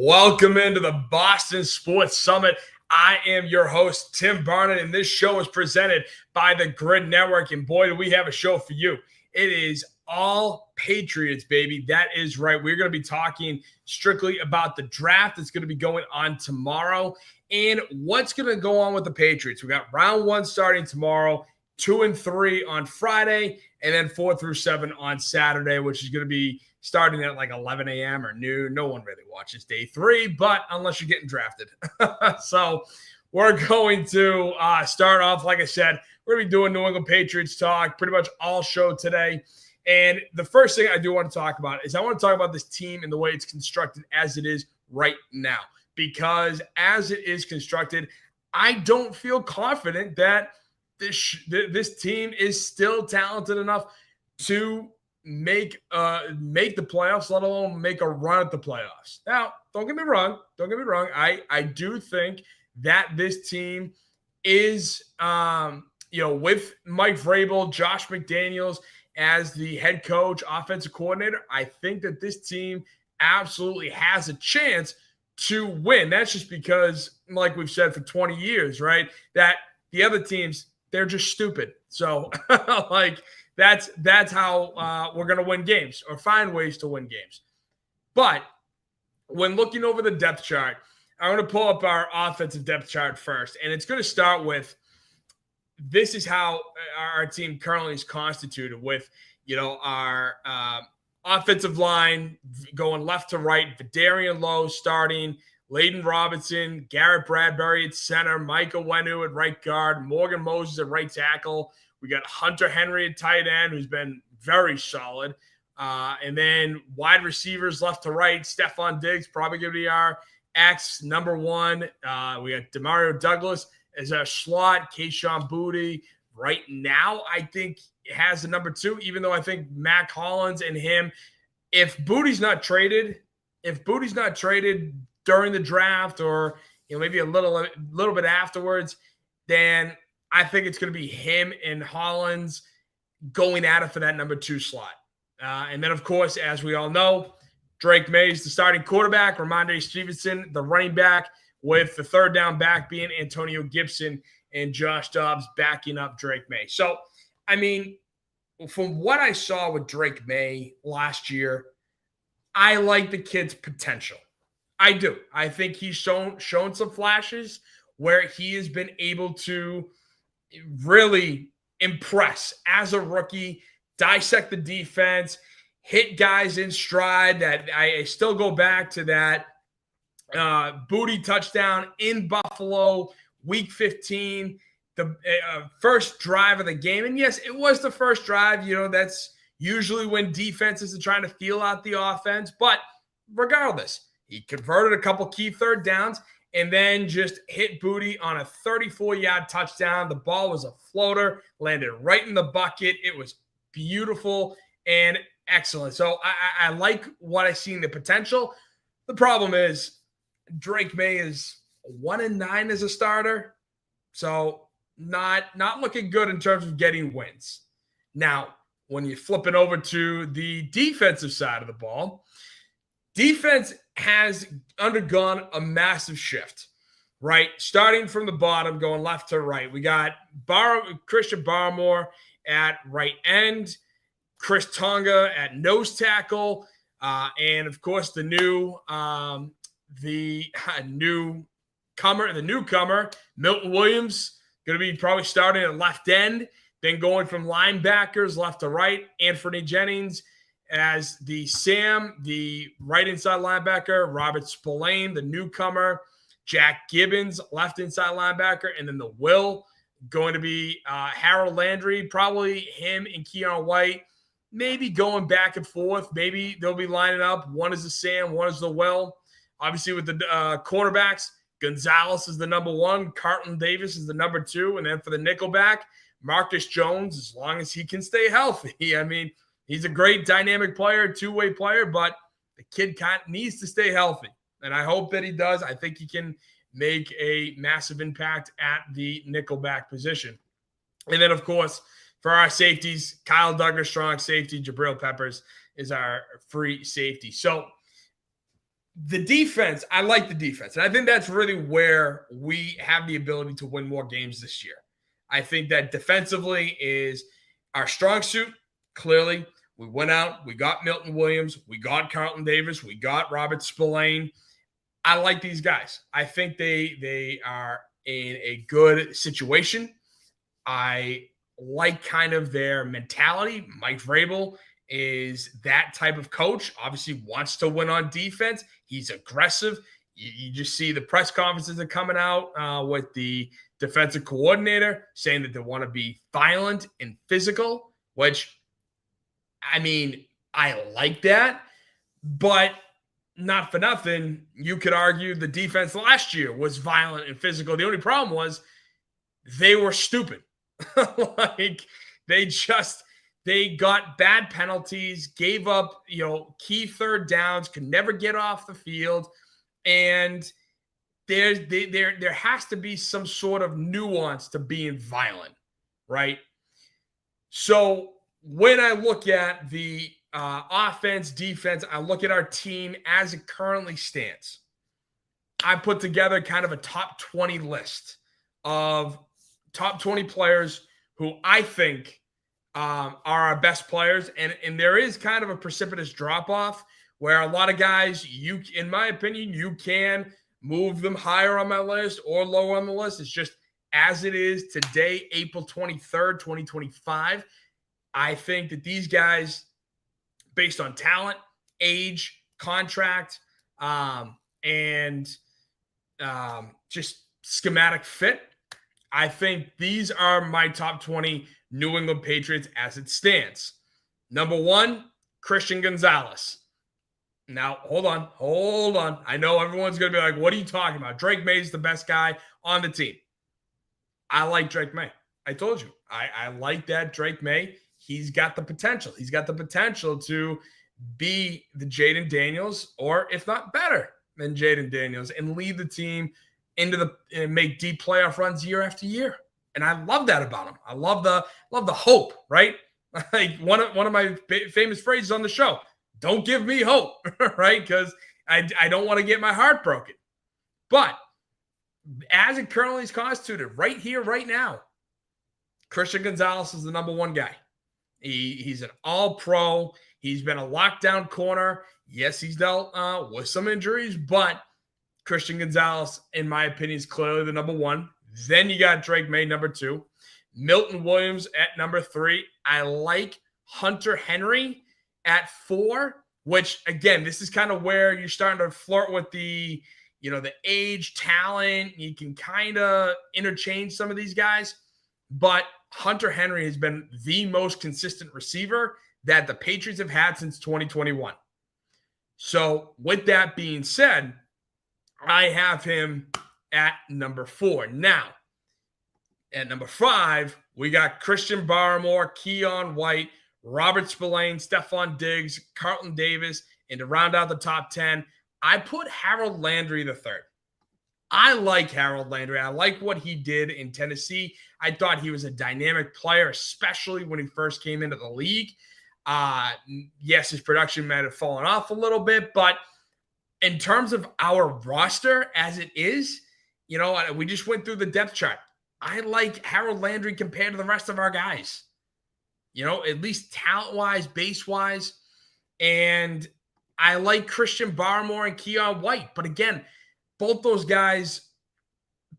Welcome into the Boston Sports Summit. I am your host, Tim Barnett, and this show is presented by the Grid Network. And boy, do we have a show for you. It is all Patriots, baby. That is right. We're going to be talking strictly about the draft that's going to be going on tomorrow and what's going to go on with the Patriots. We got round one starting tomorrow, 2 and 3 on Friday, and then 4 through 7 on Saturday, which is going to be starting at like 11 a.m. or noon. No one really watches day 3, but unless you're getting drafted. So we're going to start off, like I said, we're going to be doing New England Patriots talk pretty much all show today. And the first thing I do want to talk about is I want to talk about this team and the way it's constructed as it is right now. Because as it is constructed, I don't feel confident that this team is still talented enough to make the playoffs, let alone make a run at the playoffs. Now, don't get me wrong. I do think that this team is, with Mike Vrabel, Josh McDaniels as the head coach, offensive coordinator, I think that this team absolutely has a chance to win. That's just because, like we've said for 20 years, right, that the other teams, they're just stupid. So, that's how we're going to win games or find ways to win games. But when looking over the depth chart, I'm going to pull up our offensive depth chart first. And it's going to start with this is how our team currently is constituted with, our offensive line going left to right, Vidarian Lowe starting, Layden Robinson, Garrett Bradbury at center, Micah Wenu at right guard, Morgan Moses at right tackle. We got Hunter Henry at tight end, who's been very solid. And then wide receivers left to right, Stephon Diggs, probably going to be our number one. We got Demario Douglas as our slot, Kayshon Boutte. Right now, I think has the number 2, even though I think Mac Hollins and him, if Boutte's not traded during the draft or maybe a little bit afterwards, then I think it's going to be him and Hollins going at it for that number 2 slot. And then, of course, as we all know, Drake May is the starting quarterback, Ramondre Stevenson, the running back, with the third down back being Antonio Gibson and Josh Dobbs backing up Drake May. So, I mean, from what I saw with Drake May last year, I like the kid's potential. I do. I think he's shown some flashes where he has been able to really impress as a rookie, dissect the defense, hit guys in stride. That I still go back to that Boutte touchdown in Buffalo, week 15, the first drive of the game. And yes, it was the first drive. That's usually when defenses are trying to feel out the offense. But regardless, he converted a couple key third downs and then just hit Boutte on a 34-yard touchdown. The ball was a floater, landed right in the bucket. It was beautiful and excellent. So I like what I see in the potential. The problem is Drake May is 1-9 as a starter, so not looking good in terms of getting wins. Now, when you flip it over to the defensive side of the ball, defense has undergone a massive shift, right? Starting from the bottom, going left to right. We got Christian Barmore at right end, Chris Tonga at nose tackle, and of course the newcomer, Milton Williams, going to be probably starting at left end, then going from linebackers left to right, Anthony Jennings as the right inside linebacker, Robert Spillane, the newcomer, Jack Gibbons, left inside linebacker, and then the will going to be Harold Landry, probably him and Keon White, maybe going back and forth. Maybe they'll be lining up. One is the Sam, one is the will. Obviously, with the cornerbacks, Gonzalez is the number 1, Carlton Davis is the number 2, and then for the nickelback, Marcus Jones, as long as he can stay healthy. I mean, he's a great dynamic player, two-way player, but the kid needs to stay healthy, and I hope that he does. I think he can make a massive impact at the nickelback position. And then, of course, for our safeties, Kyle Duggar, strong safety, Jabril Peppers is our free safety. So The defense, I like the defense. And I think that's really where we have the ability to win more games this year. I think that defensively is our strong suit. Clearly, we went out, we got Milton Williams, we got Carlton Davis, we got Robert Spillane. I like these guys. I think they are in a good situation. I like kind of their mentality. Mike Vrabel is that type of coach. Obviously, wants to win on defense. He's aggressive. You just see the press conferences are coming out with the defensive coordinator saying that they want to be violent and physical, which, I mean, I like that, but not for nothing, you could argue the defense last year was violent and physical. The only problem was they were stupid. Like they got bad penalties, gave up, key third downs, could never get off the field. And there has to be some sort of nuance to being violent, right? So when I look at the offense, defense, I look at our team as it currently stands. I put together kind of a top 20 list of top 20 players who I think are our best players. And there is kind of a precipitous drop-off where a lot of guys, in my opinion, you can move them higher on my list or lower on the list. It's just as it is today, April 23rd, 2025. I think that these guys, based on talent, age, contract, and just schematic fit, I think these are my top 20 New England Patriots as it stands. Number 1, Christian Gonzalez. Now, hold on. I know everyone's going to be like, what are you talking about? Drake May is the best guy on the team. I like Drake May. I told you. I like that Drake May. He's got the potential. He's got the potential to be the Jaden Daniels, or if not better than Jaden Daniels, and lead the team and make deep playoff runs year after year. And I love that about him. I love the hope, right? Like one of my famous phrases on the show, don't give me hope, right? Because I don't want to get my heart broken. But as it currently is constituted, right here, right now, Christian Gonzalez is the number 1 guy. He's an all-pro. He's been a lockdown corner. Yes, he's dealt with some injuries, but Christian Gonzalez, in my opinion, is clearly the number 1. Then you got Drake May, number 2. Milton Williams at number 3. I like Hunter Henry at 4, which, again, this is kind of where you're starting to flirt with the age, talent. You can kind of interchange some of these guys. But Hunter Henry has been the most consistent receiver that the Patriots have had since 2021. So with that being said, I have him at number 4. Now, at number 5, we got Christian Barmore, Keon White, Robert Spillane, Stephon Diggs, Carlton Davis, and to round out the top 10, I put Harold Landry III. I like Harold Landry. I like what he did in Tennessee. I thought he was a dynamic player, especially when he first came into the league. Yes, his production might have fallen off a little bit, but in terms of our roster as it is, we just went through the depth chart. I like Harold Landry compared to the rest of our guys, at least talent-wise, base-wise. And I like Christian Barmore and Keon White. But again, both those guys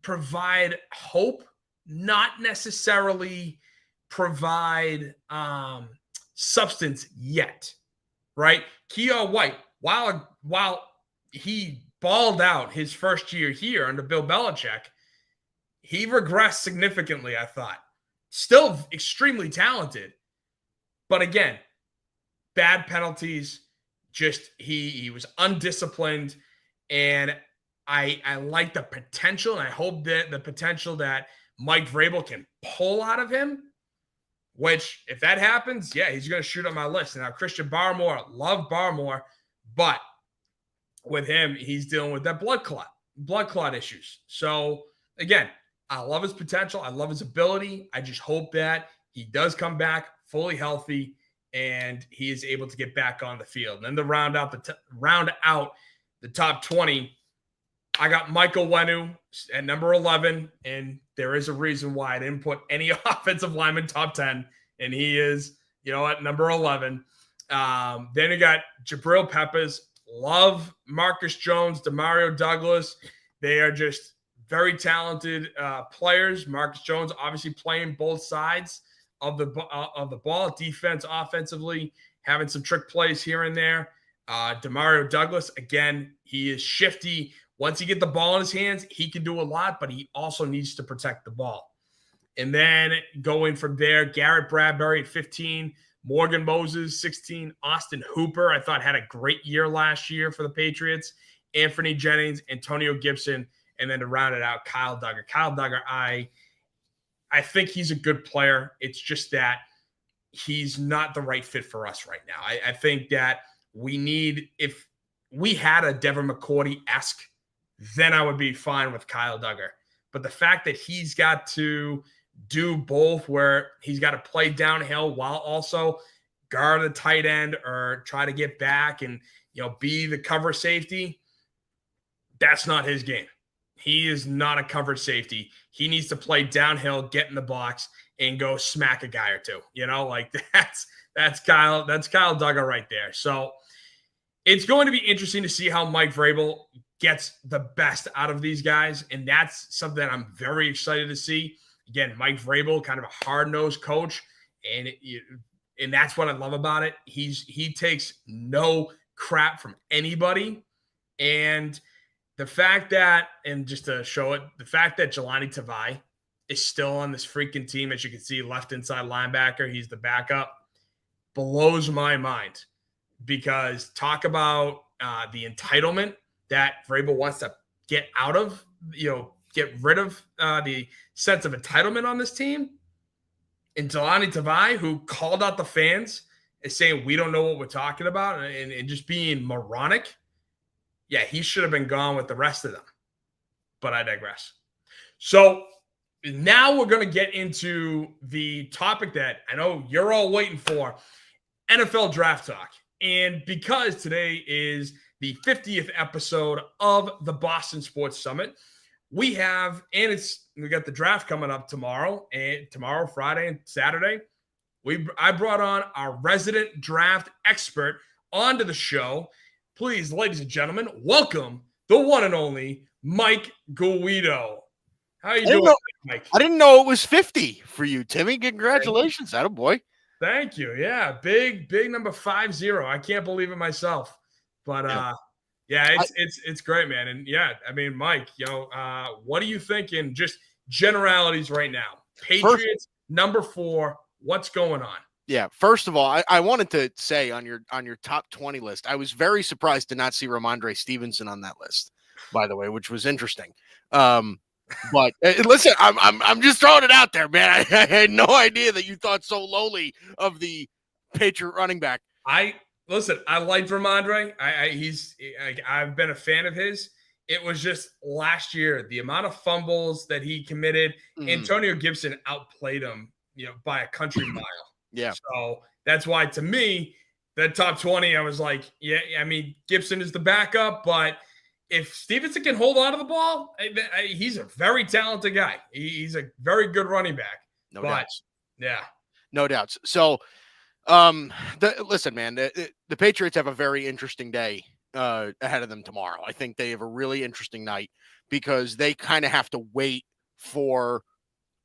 provide hope, not necessarily provide substance yet, right? Keon White, while he balled out his first year here under Bill Belichick, he regressed significantly, I thought. Still extremely talented. But again, bad penalties, just he was undisciplined, and I like the potential, and I hope that the potential that Mike Vrabel can pull out of him, which if that happens, yeah, he's going to shoot on my list. Now, Christian Barmore, love Barmore, but with him, he's dealing with that blood clot issues. So again, I love his potential. I love his ability. I just hope that he does come back fully healthy and he is able to get back on the field. And then to round out the the top 20, I got Michael Wenu at number 11, and there is a reason why I didn't put any offensive lineman top 10, and he is, at number 11. Then you got Jabril Peppers. Love Marcus Jones, Demario Douglas. They are just very talented players. Marcus Jones obviously playing both sides of the ball, defense, offensively, having some trick plays here and there. Demario Douglas, again, he is shifty. Once he gets the ball in his hands, he can do a lot, but he also needs to protect the ball. And then going from there, Garrett Bradbury at 15, Morgan Moses, 16, Austin Hooper, I thought had a great year last year for the Patriots, Anthony Jennings, Antonio Gibson, and then to round it out, Kyle Duggar. Kyle Duggar, I think he's a good player. It's just that he's not the right fit for us right now. I think that we need, if we had a Devin McCourty-esque, then I would be fine with Kyle Duggar. But the fact that he's got to do both, where he's got to play downhill while also guard a tight end or try to get back and, be the cover safety, that's not his game. He is not a covered safety. He needs to play downhill, get in the box, and go smack a guy or two. That's Kyle Duggar right there. So it's going to be interesting to see how Mike Vrabel gets the best out of these guys, and that's something that I'm very excited to see. Again, Mike Vrabel, kind of a hard-nosed coach, and that's what I love about it. He takes no crap from anybody, and the fact that, and just to show it, the fact that Jelani Tavai is still on this freaking team, as you can see, left inside linebacker, he's the backup, blows my mind. Because talk about the entitlement that Vrabel wants to get out of, get rid of the sense of entitlement on this team. And Jelani Tavai, who called out the fans as saying, we don't know what we're talking about, and just being moronic. Yeah, he should have been gone with the rest of them. But I digress. So now we're going to get into the topic that I know you're all waiting for, NFL Draft Talk. And because today is the 50th episode of the Boston Sports Summit, we got the draft coming up tomorrow, Friday, and Saturday. I brought on our resident draft expert onto the show. Please, ladies and gentlemen, welcome the one and only Mike Guido. How are you doing, Mike? I didn't know it was 50 for you, Timmy. Congratulations, attaboy. Thank you. Yeah, big number 50. I can't believe it myself. But it's great, man. And yeah, I mean, Mike, what are you thinking? Just generalities right now. Patriots, number 4. What's going on? Yeah, first of all, I wanted to say on your top 20 list, I was very surprised to not see Ramondre Stevenson on that list, by the way, which was interesting. But listen, I'm just throwing it out there, man. I had no idea that you thought so lowly of the Patriot running back. I liked Ramondre. I've been a fan of his. It was just last year, the amount of fumbles that he committed. Antonio Gibson outplayed him, by a country mile. Yeah. So that's why, to me, the top 20, I was like, yeah, I mean, Gibson is the backup, but if Stevenson can hold on to the ball, he's a very talented guy. He's a very good running back. No doubts. Yeah. No doubts. So, listen, man, the Patriots have a very interesting day ahead of them tomorrow. I think they have a really interesting night because they kind of have to wait for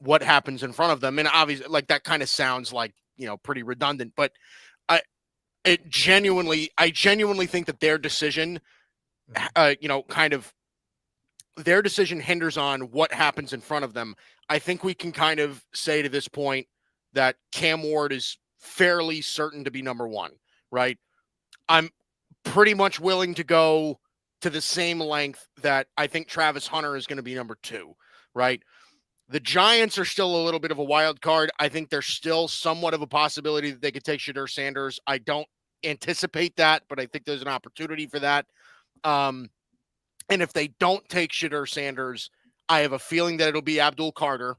what happens in front of them. And obviously, like, that kind of sounds like, pretty redundant, but I genuinely think that their decision their decision hinders on what happens in front of them. I think we can kind of say to this point that Cam Ward is fairly certain to be number 1, right? I'm pretty much willing to go to the same length that I think Travis Hunter is going to be number 2, right? The Giants are still a little bit of a wild card. I think there's still somewhat of a possibility that they could take Shedeur Sanders. I don't anticipate that, but I think there's an opportunity for that. And if they don't take Shedeur Sanders, I have a feeling that it'll be Abdul Carter.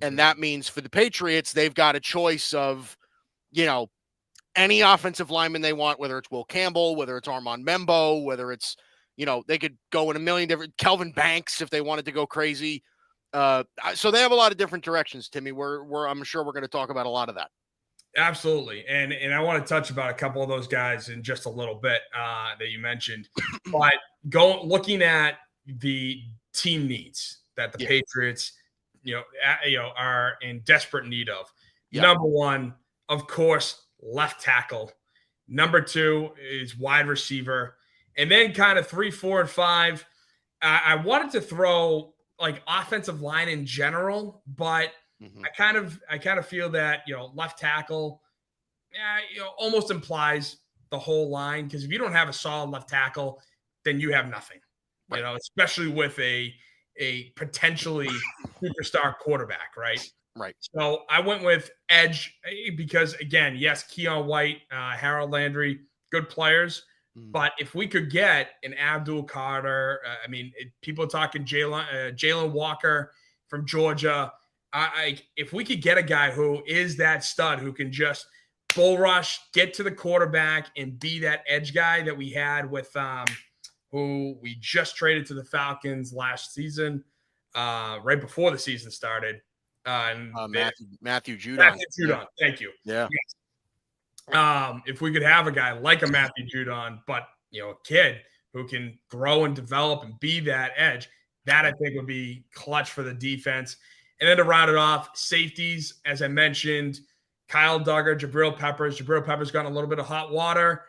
And that means for the Patriots, they've got a choice of, any offensive lineman they want, whether it's Will Campbell, whether it's Armand Membo, whether it's, They could go in a million different Kelvin Banks if they wanted to go crazy. So they have a lot of different directions, Timmy. I'm sure we're going to talk about a lot of that. Absolutely. And I want to touch about a couple of those guys in just a little bit that you mentioned. But looking at the team needs that the Patriots, are in desperate need of. Yeah. Number one, of course, left tackle. Number two is wide receiver. And then kind of 3, 4, and 5. I wanted to throw like offensive line in general, but I kind of feel that, left tackle, almost implies the whole line, because if you don't have a solid left tackle, then you have nothing. Right. Especially with a potentially superstar quarterback, right? Right. So I went with edge because, again, yes, Keon White, Harold Landry, good players. But if we could get an Abdul Carter, people are talking Jalen Walker from Georgia. If we could get a guy who is that stud, who can just bull rush, get to the quarterback, and be that edge guy that we had with who we just traded to the Falcons last season, right before the season started. Matthew Judon. Matthew Judon. Thank you. Yeah. Yes. If we could have a guy like a Matthew Judon, but a kid who can grow and develop and be that edge, that I think would be clutch for the defense. And then to round it off, safeties, as I mentioned, Kyle Duggar, Jabril Peppers. Jabril Peppers got in a little bit of hot water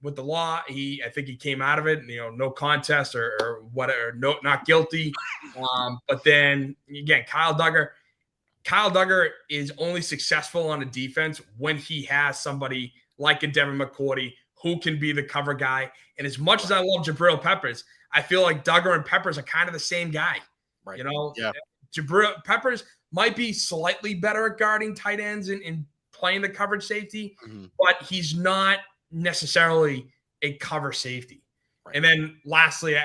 with the law. I think he came out of it, no contest or whatever, not guilty. But then again, Kyle Duggar is only successful on a defense when he has somebody like a Devin McCourty who can be the cover guy. And as much as I love Jabril Peppers, I feel like Duggar and Peppers are kind of the same guy. Right. Yeah. Jabril Peppers might be slightly better at guarding tight ends and playing the coverage safety, but he's not necessarily a cover safety. Right. And then lastly,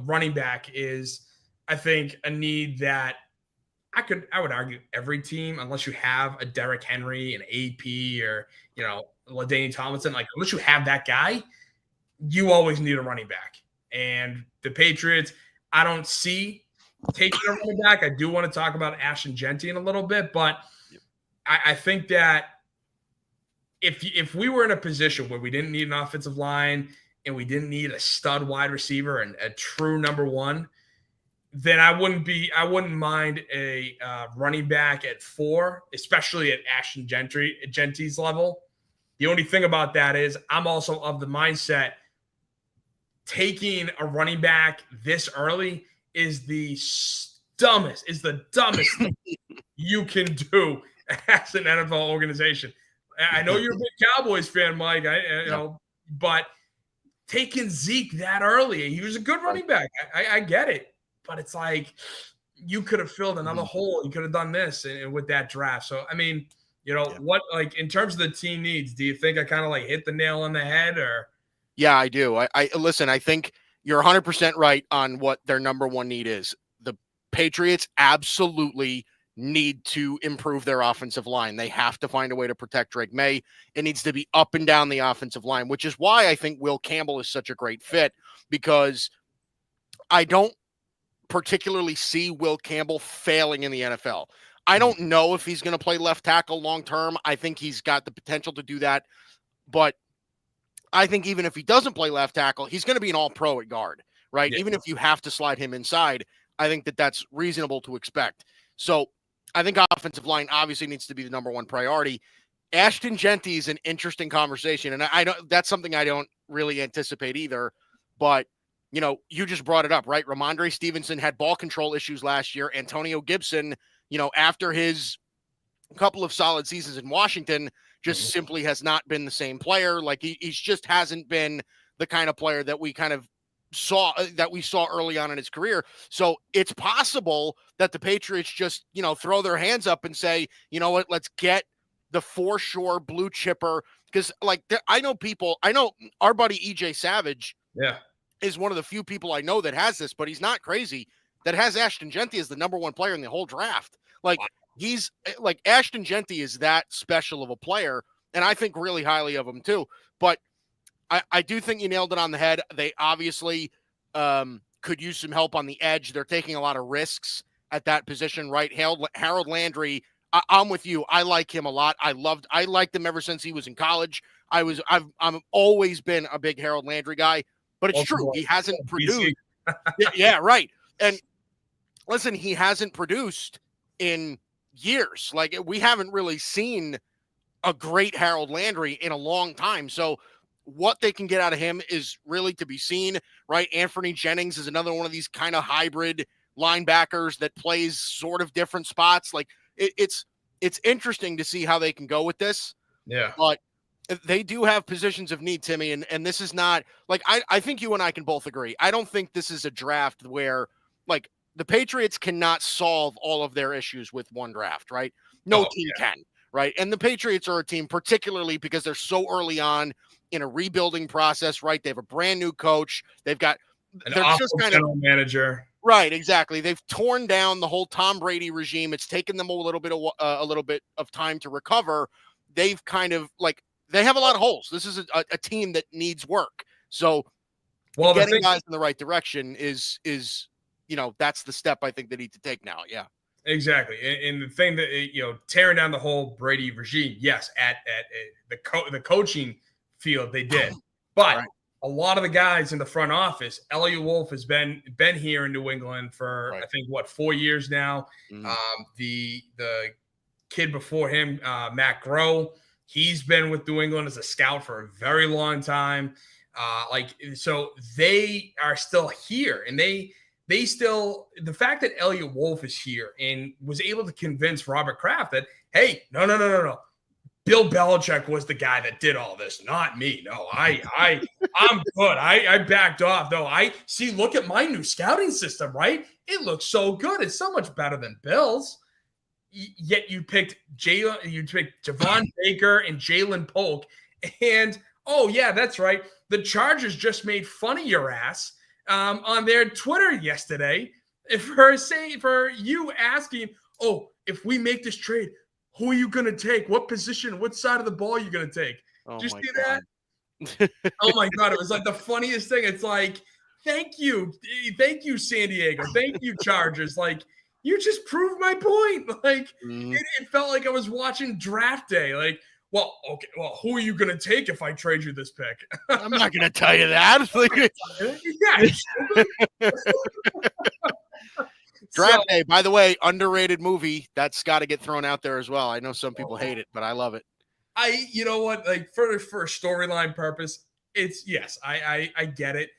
running back is, I think, a need that I would argue every team, unless you have a Derrick Henry, an AP, or LaDainian Tomlinson, like unless you have that guy, you always need a running back. And the Patriots, I don't see taking a running back. I do want to talk about Ashton Jeanty in a little bit, but I think that if we were in a position where we didn't need an offensive line and we didn't need a stud wide receiver and a true number one, then I wouldn't mind a running back at 4, especially at Ashton Jeanty's level. The only thing about that is I'm also of the mindset taking a running back this early is the dumbest thing you can do as an NFL organization. I know you're a big Cowboys fan, Mike. But taking Zeke that early, he was a good running back. I get it. But it's like you could have filled another hole. You could have done this and with that draft. So, what, like, in terms of the team needs, do you think I kind of like hit the nail on the head or? Yeah, I do. I listen, I think you're 100% right on what their number one need is. The Patriots absolutely need to improve their offensive line. They have to find a way to protect Drake May. It needs to be up and down the offensive line, which is why I think Will Campbell is such a great fit, because I don't particularly see Will Campbell failing in the NFL. I don't know if he's going to play left tackle long term. I think he's got the potential to do that, but I think even if he doesn't play left tackle, he's going to be an all-pro at guard, right? Yeah. Even if you have to slide him inside, I think that that's reasonable to expect. So I think offensive line obviously needs to be the number one priority. Ashton Jeanty is an interesting conversation, and I don't. That's something I don't really anticipate either. But you just brought it up, right? Ramondre Stevenson had ball control issues last year. Antonio Gibson, after his couple of solid seasons in Washington, just simply has not been the same player. Like he's just hasn't been the kind of player that we saw early on in his career. So it's possible that the Patriots just, throw their hands up and say, you know what, let's get the for sure blue chipper. Because I know our buddy EJ Savage is one of the few people I know that has this, but he's not crazy, that has Ashton Jeanty as the number one player in the whole draft. He's like Ashton Jeanty is that special of a player, and I think really highly of him too. But I do think you nailed it on the head. They obviously could use some help on the edge. They're taking a lot of risks at that position, right? Harold Landry, I'm with you. I like him a lot. I liked him ever since he was in college. I've always been a big Harold Landry guy, but it's true. He hasn't produced. Yeah, right. And listen, he hasn't produced in years. Like, we haven't really seen a great Harold Landry in a long time. So what they can get out of him is really to be seen, right? Anthony Jennings is another one of these kind of hybrid linebackers that plays sort of different spots. Like, it's interesting to see how they can go with this. Yeah. But they do have positions of need, Timmy, and this is not like, I think you and I can both agree. I don't think this is a draft where, like, the Patriots cannot solve all of their issues with one draft, right? No team can, right? And the Patriots are a team, particularly because they're so early on in a rebuilding process, right? They have a brand new coach. They've got they're just kind of manager. Right, exactly. They've torn down the whole Tom Brady regime. It's taken them a little bit of time to recover. They've kind of, like, they have a lot of holes. This is a team that needs work. So, getting guys in the right direction is that's the step I think they need to take now. Yeah, exactly. And the thing that tearing down the whole Brady regime, yes, at the coaching field they did, but a lot of the guys in the front office, Elliot Wolf has been here in New England for I think 4 years now. The kid before him, Matt Groh, he's been with New England as a scout for a very long time. So they are still here, and they still, the fact that Elliot Wolf is here and was able to convince Robert Kraft that, hey, no. Bill Belichick was the guy that did all this, not me. No, I'm good. I backed off, though. Look at my new scouting system, right? It looks so good. It's so much better than Bill's. Yet you picked Javon Baker and Jalen Polk. And, oh, yeah, that's right. The Chargers just made fun of your ass on their Twitter yesterday for you asking, oh, if we make this trade, who are you going to take? What position? What side of the ball are you going to take? Did you see that? Oh, my God. It was like the funniest thing. It's like, thank you. Thank you, San Diego. Thank you, Chargers. Like, you just proved my point. Like, it felt like I was watching draft day. Like, well, okay. Well, who are you going to take if I trade you this pick? I'm not going to tell you that. Draft Day, by the way, underrated movie. That's got to get thrown out there as well. I know some people hate it, but I love it. You know what? Like, for a storyline purpose, it's yes, I get it,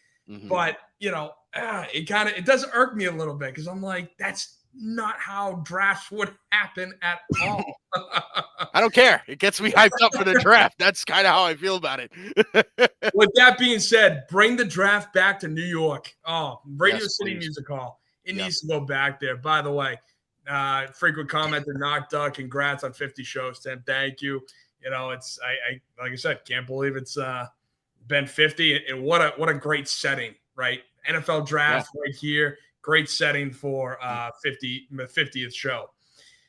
but it does irk me a little bit because I'm like, that's not how drafts would happen at all. I don't care. It gets me hyped up for the draft. That's kind of how I feel about it. With that being said, bring the draft back to New York. Oh, Radio City Music Hall. It needs to go back there. By the way, frequent commenter, Knocked Duck, congrats on 50 shows, Tim. Thank you. It's I like I said, can't believe it's been 50, and what a great setting, right? NFL draft right here. Great setting for 50th show.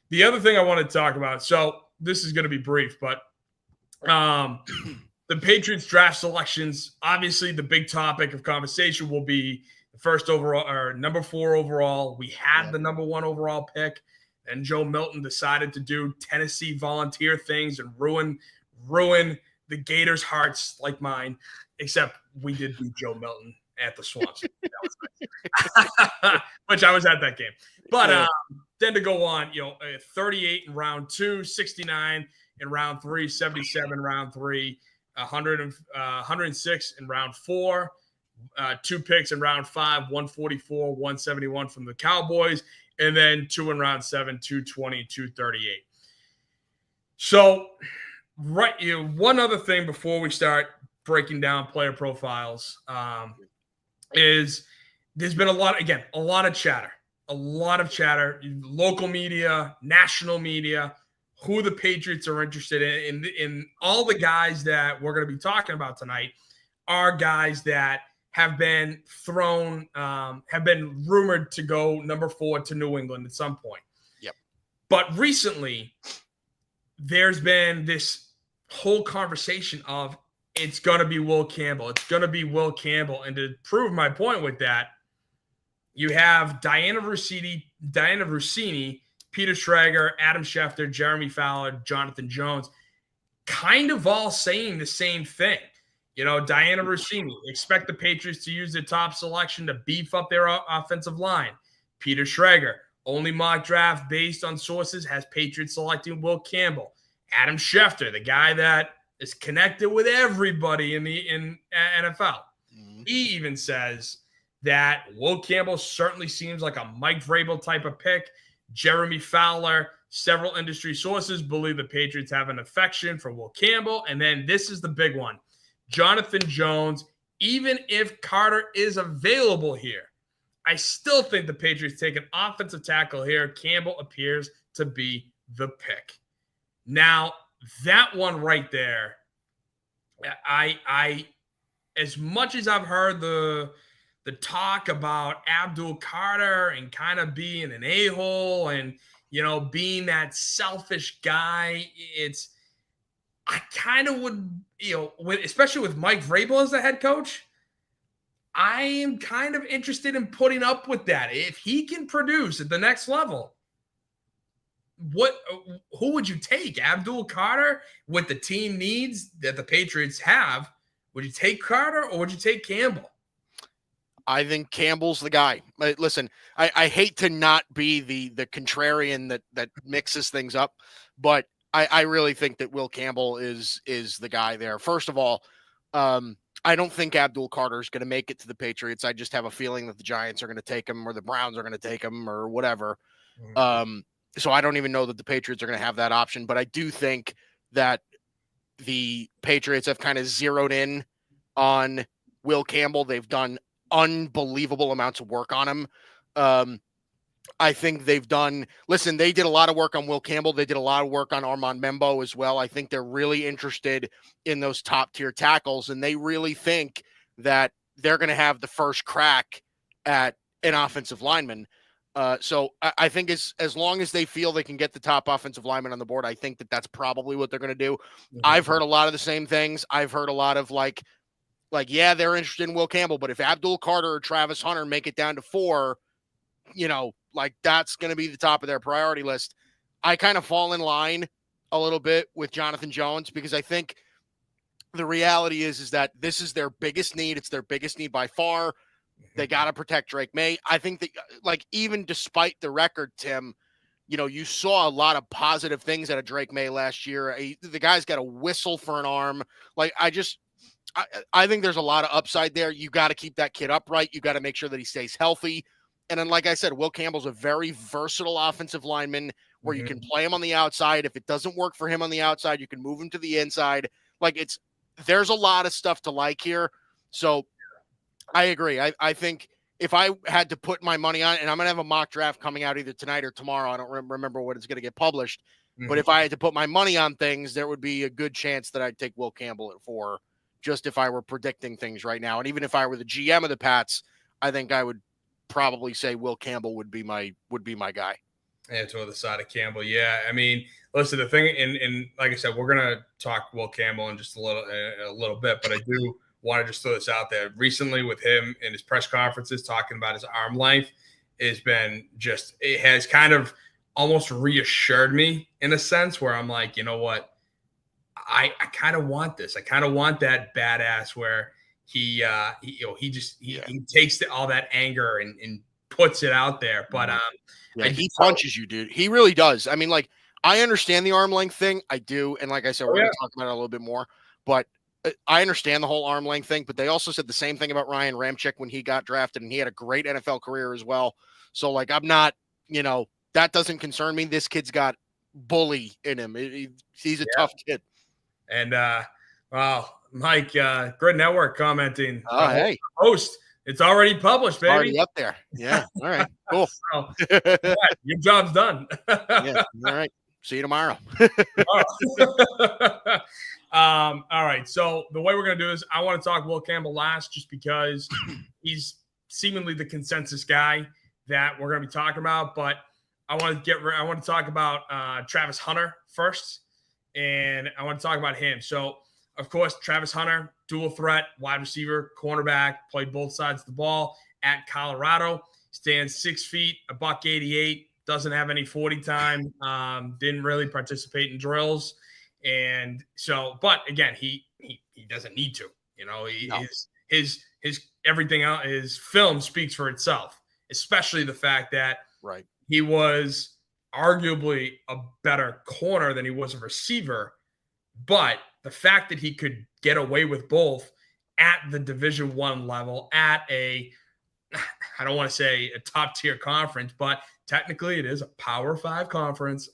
The other thing I want to talk about, so this is going to be brief, but the Patriots draft selections, obviously the big topic of conversation will be the first overall or number 4 overall. We had the number 1 overall pick, and Joe Milton decided to do Tennessee volunteer things and ruin the Gators' hearts like mine, except we did beat Joe Milton at the Swamps. Which I was at that game. But then to go on, 38 in round 2, 69 in round 3, 77 in round 3, 106 in round 4, 2 picks in round 5, 144, 171 from the Cowboys, and then 2 in round 7, 220, 238. So, one other thing before we start breaking down player profiles is there's been a lot of chatter, local media, national media, who the Patriots are interested in all the guys that we're going to be talking about tonight are guys that have been rumored to go number 4 to New England at some point. Yep. But recently, there's been this whole conversation of it's going to be Will Campbell. It's going to be Will Campbell. And to prove my point with that, you have Diana Rossini, Peter Schrager, Adam Schefter, Jeremy Fowler, Jonathan Jones, kind of all saying the same thing. Diana Rossini, expect the Patriots to use their top selection to beef up their offensive line. Peter Schrager, only mock draft based on sources has Patriots selecting Will Campbell. Adam Schefter, the guy that is connected with everybody in NFL. He even says that Will Campbell certainly seems like a Mike Vrabel type of pick. Jeremy Fowler, several industry sources believe the Patriots have an affection for Will Campbell. And then this is the big one. Jonathan Jones, even if Carter is available here, I still think the Patriots take an offensive tackle here. Campbell appears to be the pick. Now, that one right there, I as much as I've heard the talk about Abdul Carter and kind of being an a-hole and, being that selfish guy, I kind of would, especially with Mike Vrabel as the head coach, I am kind of interested in putting up with that. If he can produce at the next level, who would you take? Abdul Carter with the team needs that the Patriots have? Would you take Carter or would you take Campbell? I think Campbell's the guy. Listen, I hate to not be the contrarian that mixes things up, but I really think that Will Campbell is the guy there. First of all, I don't think Abdul Carter is going to make it to the Patriots. I just have a feeling that the Giants are going to take him or the Browns are going to take him or whatever. So I don't even know that the Patriots are going to have that option, but I do think that the Patriots have kind of zeroed in on Will Campbell. They've done unbelievable amounts of work on him. I think they did a lot of work on Will Campbell. They did a lot of work on Armand Membo as well. I think they're really interested in those top tier tackles, and they really think that they're going to have the first crack at an offensive lineman. So I think as long as they feel they can get the top offensive lineman on the board, I think that's probably what they're going to do. Mm-hmm. I've heard a lot of the same things. I've heard a lot of like, yeah, they're interested in Will Campbell, but if Abdul Carter or Travis Hunter make it down to 4, that's going to be the top of their priority list. I kind of fall in line a little bit with Jonathan Jones because I think the reality is that this is their biggest need. It's their biggest need by far. They got to protect Drake May. I think that, even despite the record, Tim, you saw a lot of positive things out of Drake May last year. The guy's got a whistle for an arm. I think there's a lot of upside there. You got to keep that kid upright. You got to make sure that he stays healthy. And then, like I said, Will Campbell's a very versatile offensive lineman where you can play him on the outside. If it doesn't work for him on the outside, you can move him to the inside. There's a lot of stuff to like here. So I agree. I think if I had to put my money on it, and I'm going to have a mock draft coming out either tonight or tomorrow. I don't remember when it's going to get published. But if I had to put my money on things, there would be a good chance that I'd take Will Campbell at 4, just if I were predicting things right now. And even if I were the GM of the Pats, I think I would probably say Will Campbell would be my guy. Yeah, to the side of Campbell. Yeah, I mean, listen, the thing, and like I said, we're gonna talk Will Campbell in just a little bit, but I do want to just throw this out there. Recently, with him in his press conferences talking about his arm length, it has kind of almost reassured me in a sense where I'm like, you know what, I kind of want this. I kind of want that badass where he takes all that anger and puts it out there. But he punches you, dude. He really does. I mean, I understand the arm length thing. I do. And like I said, we're going to talk about it a little bit more, but I understand the whole arm length thing, but they also said the same thing about Ryan Ramczyk when he got drafted, and he had a great NFL career as well. So I'm not, that doesn't concern me. This kid's got bully in him. He's a tough kid. And, wow, Mike, Grid Network commenting. Oh, hey. Host, it's already published, baby. Already up there. Yeah. All right. Cool. Your job's done. Yeah. All right. See you tomorrow. All right. So the way we're going to do this, I want to talk Will Campbell last just because he's seemingly the consensus guy that we're going to be talking about. But I want to talk about Travis Hunter first, and I want to talk about him. So of course, Travis Hunter, dual threat, wide receiver, cornerback, played both sides of the ball at Colorado. Stands 6 feet, a buck 88, doesn't have any 40 time, didn't really participate in drills. And so, but again, he doesn't need to. No. His everything else, his film speaks for itself, especially the fact that Right. he was arguably a better corner than he was a receiver. But the fact that he could get away with both at the Division I level, at I don't want to say a top tier conference, but technically it is a Power 5 conference.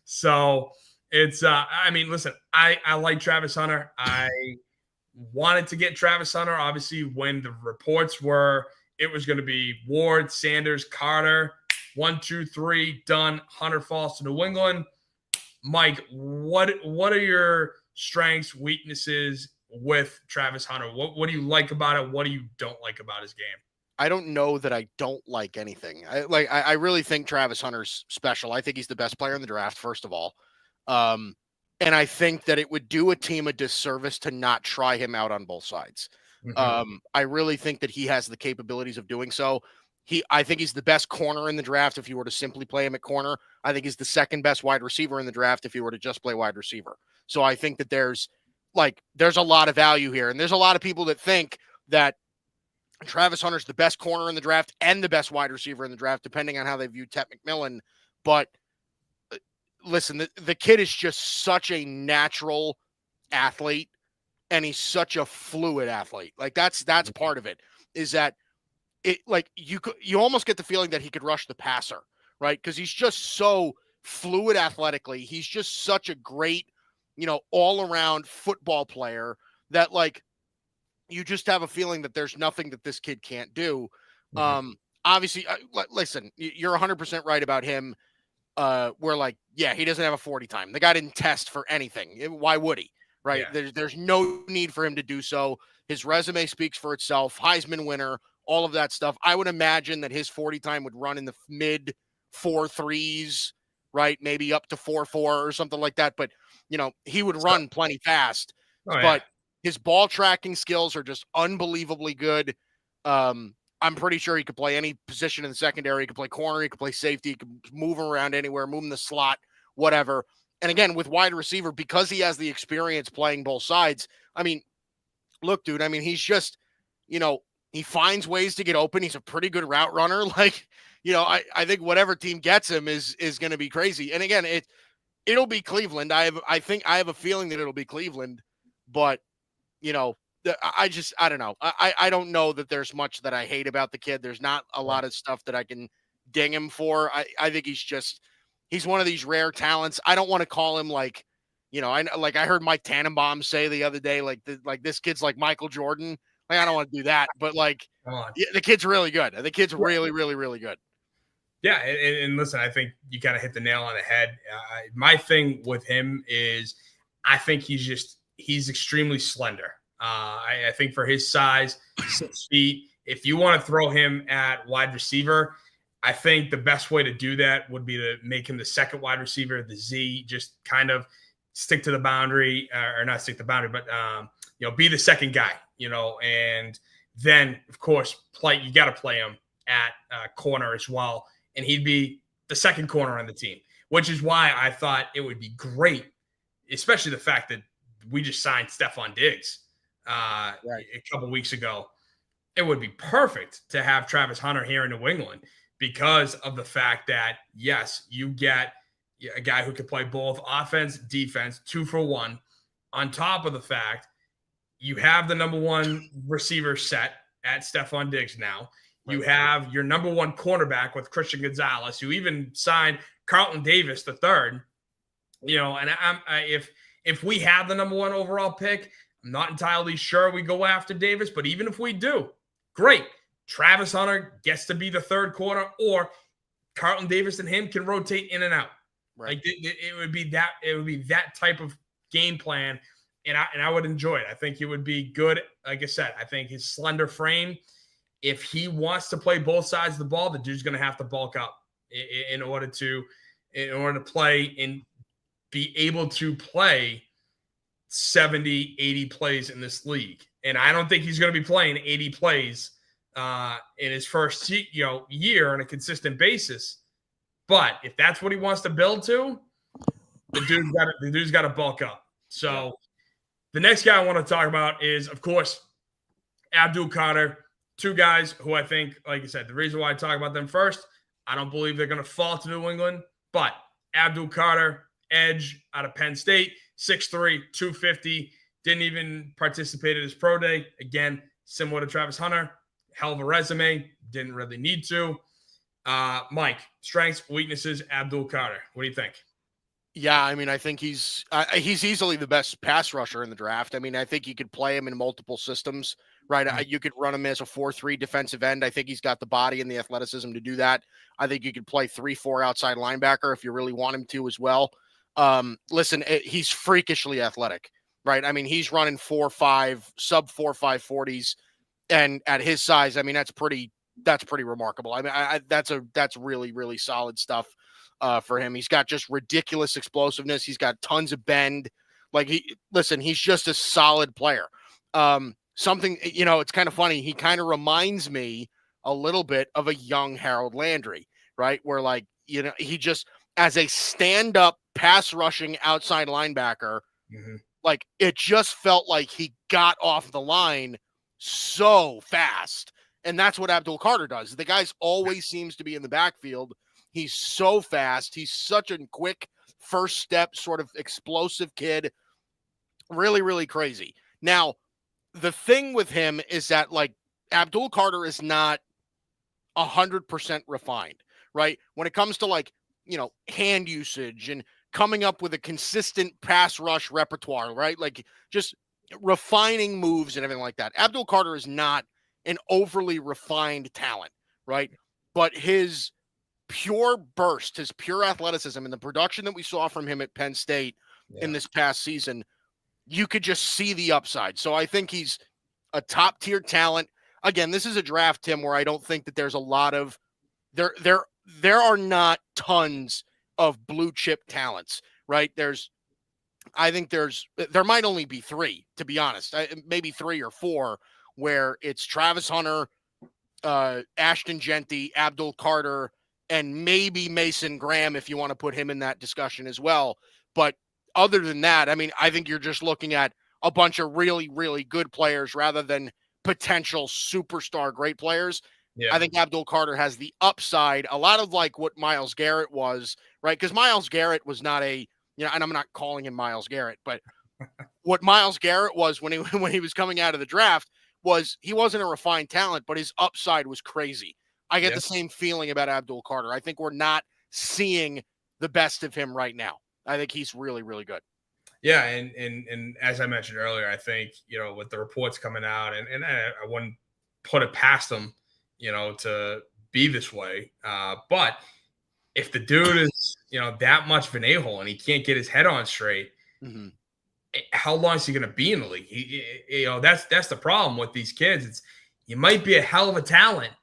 So it's, listen, I like Travis Hunter. I wanted to get Travis Hunter, obviously, when the reports were it was going to be Ward, Sanders, Carter, 1, 2, 3, done. Hunter falls to New England. Mike, what are your strengths, weaknesses with Travis Hunter? What do you like about it? What do you don't like about his game? I don't know that I don't like anything. I really think Travis Hunter's special. I think he's the best player in the draft, first of all. And I think that it would do a team a disservice to not try him out on both sides. Mm-hmm. I really think that he has the capabilities of doing so. I think he's the best corner in the draft if you were to simply play him at corner. I think he's the second best wide receiver in the draft if you were to just play wide receiver. So I think that there's a lot of value here. And there's a lot of people that think that Travis Hunter's the best corner in the draft and the best wide receiver in the draft, depending on how they view Ted McMillan. But listen, the kid is just such a natural athlete, and he's such a fluid athlete. Like that's part of it, is that it, like, you almost get the feeling that he could rush the passer, right? Because he's just so fluid athletically. He's just such a great, all-around football player that, like, you just have a feeling that there's nothing that this kid can't do. Mm-hmm. Obviously, listen, you're 100% right about him. We're like, yeah, he doesn't have a 40 time. The guy didn't test for anything. Why would he? Right? Yeah. There's no need for him to do so. His resume speaks for itself. Heisman winner, all of that stuff. I would imagine that his 40 time would run in the mid 4.3s, right? Maybe up to 4.4 or something like that. But, he would run plenty fast. But his ball tracking skills are just unbelievably good. I'm pretty sure he could play any position in the secondary. He could play corner. He could play safety. He could move around anywhere, move in the slot, whatever. And again, with wide receiver, because he has the experience playing both sides, look, dude, he's just, he finds ways to get open. He's a pretty good route runner. Like, I think whatever team gets him is going to be crazy. And again, it'll be Cleveland. I have a feeling that it'll be Cleveland, but I don't know. I don't know that there's much that I hate about the kid. There's not a lot of stuff that I can ding him for. I think he's one of these rare talents. I don't want to call him I heard Mike Tannenbaum say the other day, this kid's like Michael Jordan. Like, I don't want to do that, but the kid's really good. The kid's really, really, really good. Yeah. And listen, I think you kind of hit the nail on the head. My thing with him is I think he's extremely slender. I think for his size, 6 feet, if you want to throw him at wide receiver, I think the best way to do that would be to make him the second wide receiver, the Z, just kind of stick to the boundary, or not stick to the boundary, but, be the second guy, and then, of course, you got to play him at corner as well. And he'd be the second corner on the team, which is why I thought it would be great, especially the fact that we just signed Stephon Diggs a couple weeks ago. It would be perfect to have Travis Hunter here in New England because of the fact that, yes, you get a guy who can play both offense, defense, 2 for 1, on top of the fact you have the number one receiver set at Stephon Diggs now. You have your number one cornerback with Christian Gonzalez, who even signed Carlton Davis III. And if we have the number one overall pick, I'm not entirely sure we go after Davis, but even if we do, great. Travis Hunter gets to be the third corner, or Carlton Davis and him can rotate in and out. Right. Like it would be that type of game plan, and I would enjoy it. I think it would be good. Like I said, I think his slender frame, if he wants to play both sides of the ball, the dude's going to have to bulk up in order to play and be able to play 70, 80 plays in this league. And I don't think he's going to be playing 80 plays in his first year on a consistent basis. But if that's what he wants to build to, the dude's got to bulk up. So the next guy I want to talk about is, of course, Abdul Carter. Two guys who I think, like I said, the reason why I talk about them first, I don't believe they're going to fall to New England. But Abdul Carter, edge out of Penn State, 6'3", 250, didn't even participate at his pro day. Again, similar to Travis Hunter, hell of a resume, didn't really need to. Mike, strengths, weaknesses, Abdul Carter. What do you think? Yeah, I mean, I think he's easily the best pass rusher in the draft. I mean, I think you could play him in multiple systems, right? Mm-hmm. You could run him as a 4-3 defensive end. I think he's got the body and the athleticism to do that. I think you could play 3-4 outside linebacker if you really want him to as well. Listen, he's freakishly athletic, right? I mean, he's running 4.5, sub 4.5 40s, and at his size, I mean, that's pretty remarkable. I mean, that's really, really solid stuff. For him, he's got just ridiculous explosiveness. He's got tons of bend. He's just a solid player. Something, it's kind of funny. He kind of reminds me a little bit of a young Harold Landry, right? Where he just, as a stand-up pass rushing outside linebacker, it just felt like he got off the line so fast. And that's what Abdul Carter does. The guy's always seems to be in the backfield. He's so fast. He's such a quick first step, sort of explosive kid. Really, really crazy. Now, the thing with him is that Abdul Carter is not 100% refined, right? When it comes to hand usage and coming up with a consistent pass rush repertoire, right? Just refining moves and everything like that. Abdul Carter is not an overly refined talent, right? But his pure burst, his pure athleticism, and the production that we saw from him at Penn State in this past season, you could just see the upside. So I think he's a top tier talent. Again, this is a draft, Tim, where I don't think that there's a lot of there are not tons of blue chip talents, right? There might only be three, to be honest, maybe 3 or 4, where it's Travis Hunter, Ashton Genty, Abdul Carter, and maybe Mason Graham, if you want to put him in that discussion as well. But other than that, I mean, I think you're just looking at a bunch of really, really good players rather than potential superstar great players. Yeah. I think Abdul Carter has the upside, a lot of what Myles Garrett was, right? Because Myles Garrett was not and I'm not calling him Myles Garrett, but what Myles Garrett was when he was coming out of the draft was he wasn't a refined talent, but his upside was crazy. I get the same feeling about Abdul Carter. I think we're not seeing the best of him right now. I think he's really, really good. Yeah, and as I mentioned earlier, I think, with the reports coming out, and I wouldn't put it past them, to be this way. But if the dude is, that much of an a-hole and he can't get his head on straight, how long is he going to be in the league? That's the problem with these kids. You might be a hell of a talent,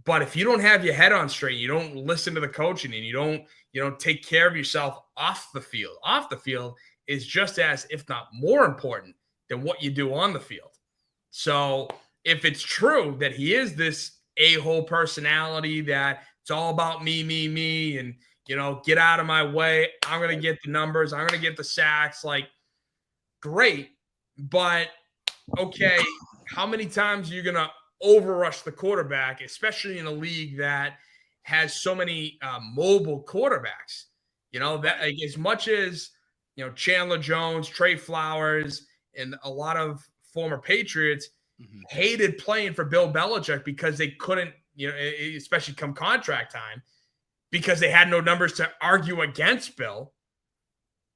but if you don't have your head on straight, you don't listen to the coaching, and you don't take care of yourself off the field is just as, if not more important than what you do on the field. So if it's true that he is this a-hole personality, that it's all about me, and, get out of my way, I'm going to get the numbers, I'm going to get the sacks, great. But okay, how many times are you going to overrush the quarterback, especially in a league that has so many mobile quarterbacks? That as much as Chandler Jones, Trey Flowers, and a lot of former Patriots hated playing for Bill Belichick because they couldn't, especially come contract time, because they had no numbers to argue against Bill.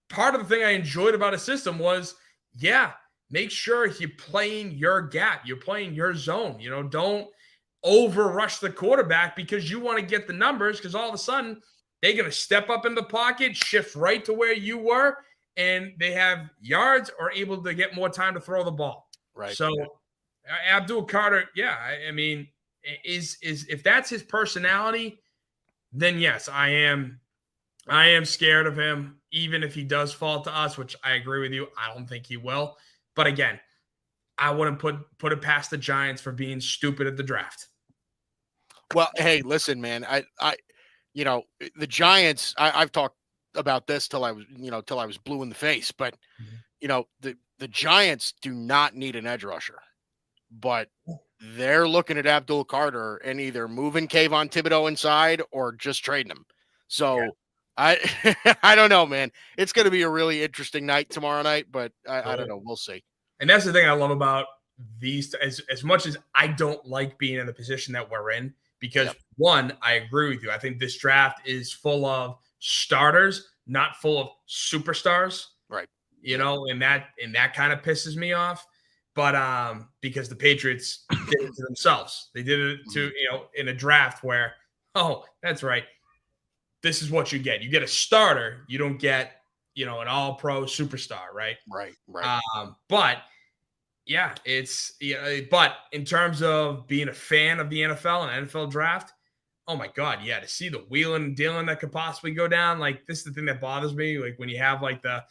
Part of the thing I enjoyed about his system was, make sure you're playing your gap. You're playing your zone. Don't overrush the quarterback because you want to get the numbers, because all of a sudden they're going to step up in the pocket, shift right to where you were, and they have yards or able to get more time to throw the ball. Right. So Abdul Carter, I mean, is if that's his personality, then yes, I am I am scared of him, even if he does fall to us, which I agree with you. I don't think he will. But again, I wouldn't put it past the Giants for being stupid at the draft. Well, hey, listen, man, the Giants, I've talked about this till I was blue in the face, but the Giants do not need an edge rusher, but they're looking at Abdul Carter and either moving Kayvon Thibodeau inside or just trading him. So I I don't know, man. It's going to be a really interesting night tomorrow night, but I don't know. We'll see. And that's the thing I love about these. As much as I don't like being in the position that we're in, because one, I agree with you. I think this draft is full of starters, not full of superstars. Right. And that kind of pisses me off. But because the Patriots did it to themselves. They did it to, in a draft where, oh, that's right. This is what you get. You get a starter. You don't get, an all-pro superstar, right? Right. But yeah, but in terms of being a fan of the NFL and NFL draft, oh my God, yeah, to see the wheeling and dealing that could possibly go down, like this is the thing that bothers me. Like when you have like the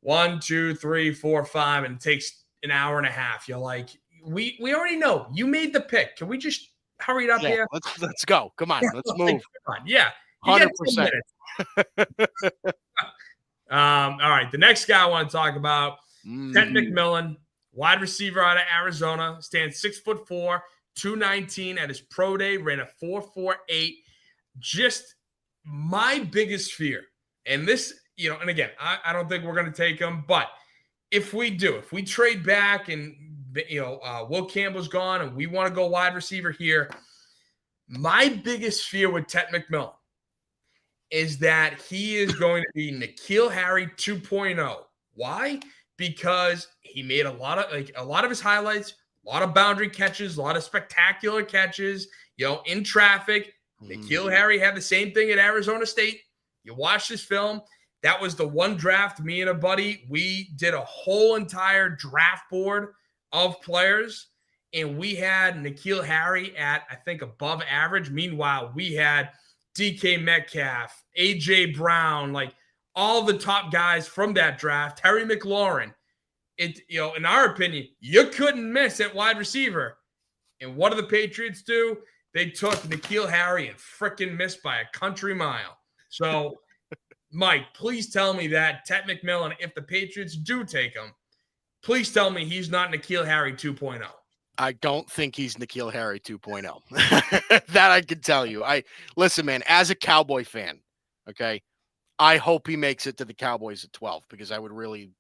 1, 2, 3, 4, 5, and it takes an hour and a half, you're like, we already know you made the pick. Can we just hurry it up here? Let's go. Come on, let's move. Come on. Yeah, 100%. All right, the next guy I want to talk about, Ted McMillan, wide receiver out of Arizona, stands 6'4", 219 at his pro day, ran a 4.48. Just my biggest fear, and this, and again, I don't think we're going to take him, but if we trade back and Will Campbell's gone and we want to go wide receiver here, my biggest fear with Ted McMillan is that he is going to be N'Keal Harry 2.0. Why? Because he made a lot of his highlights, a lot of boundary catches, a lot of spectacular catches, in traffic. N'Keal Harry had the same thing at Arizona State. You watch this film. That was the one draft, me and a buddy, we did a whole entire draft board of players, and we had N'Keal Harry at, I think, above average. Meanwhile, we had DK Metcalf, A.J. Brown, like all the top guys from that draft, Terry McLaurin. In our opinion, you couldn't miss at wide receiver. And what do the Patriots do? They took N'Keal Harry and frickin' missed by a country mile. So, Mike, please tell me that Ted McMillan, if the Patriots do take him, please tell me he's not N'Keal Harry 2.0. I don't think he's N'Keal Harry 2.0. That I can tell you. Listen, man, as a Cowboy fan, okay, I hope he makes it to the Cowboys at 12 because I really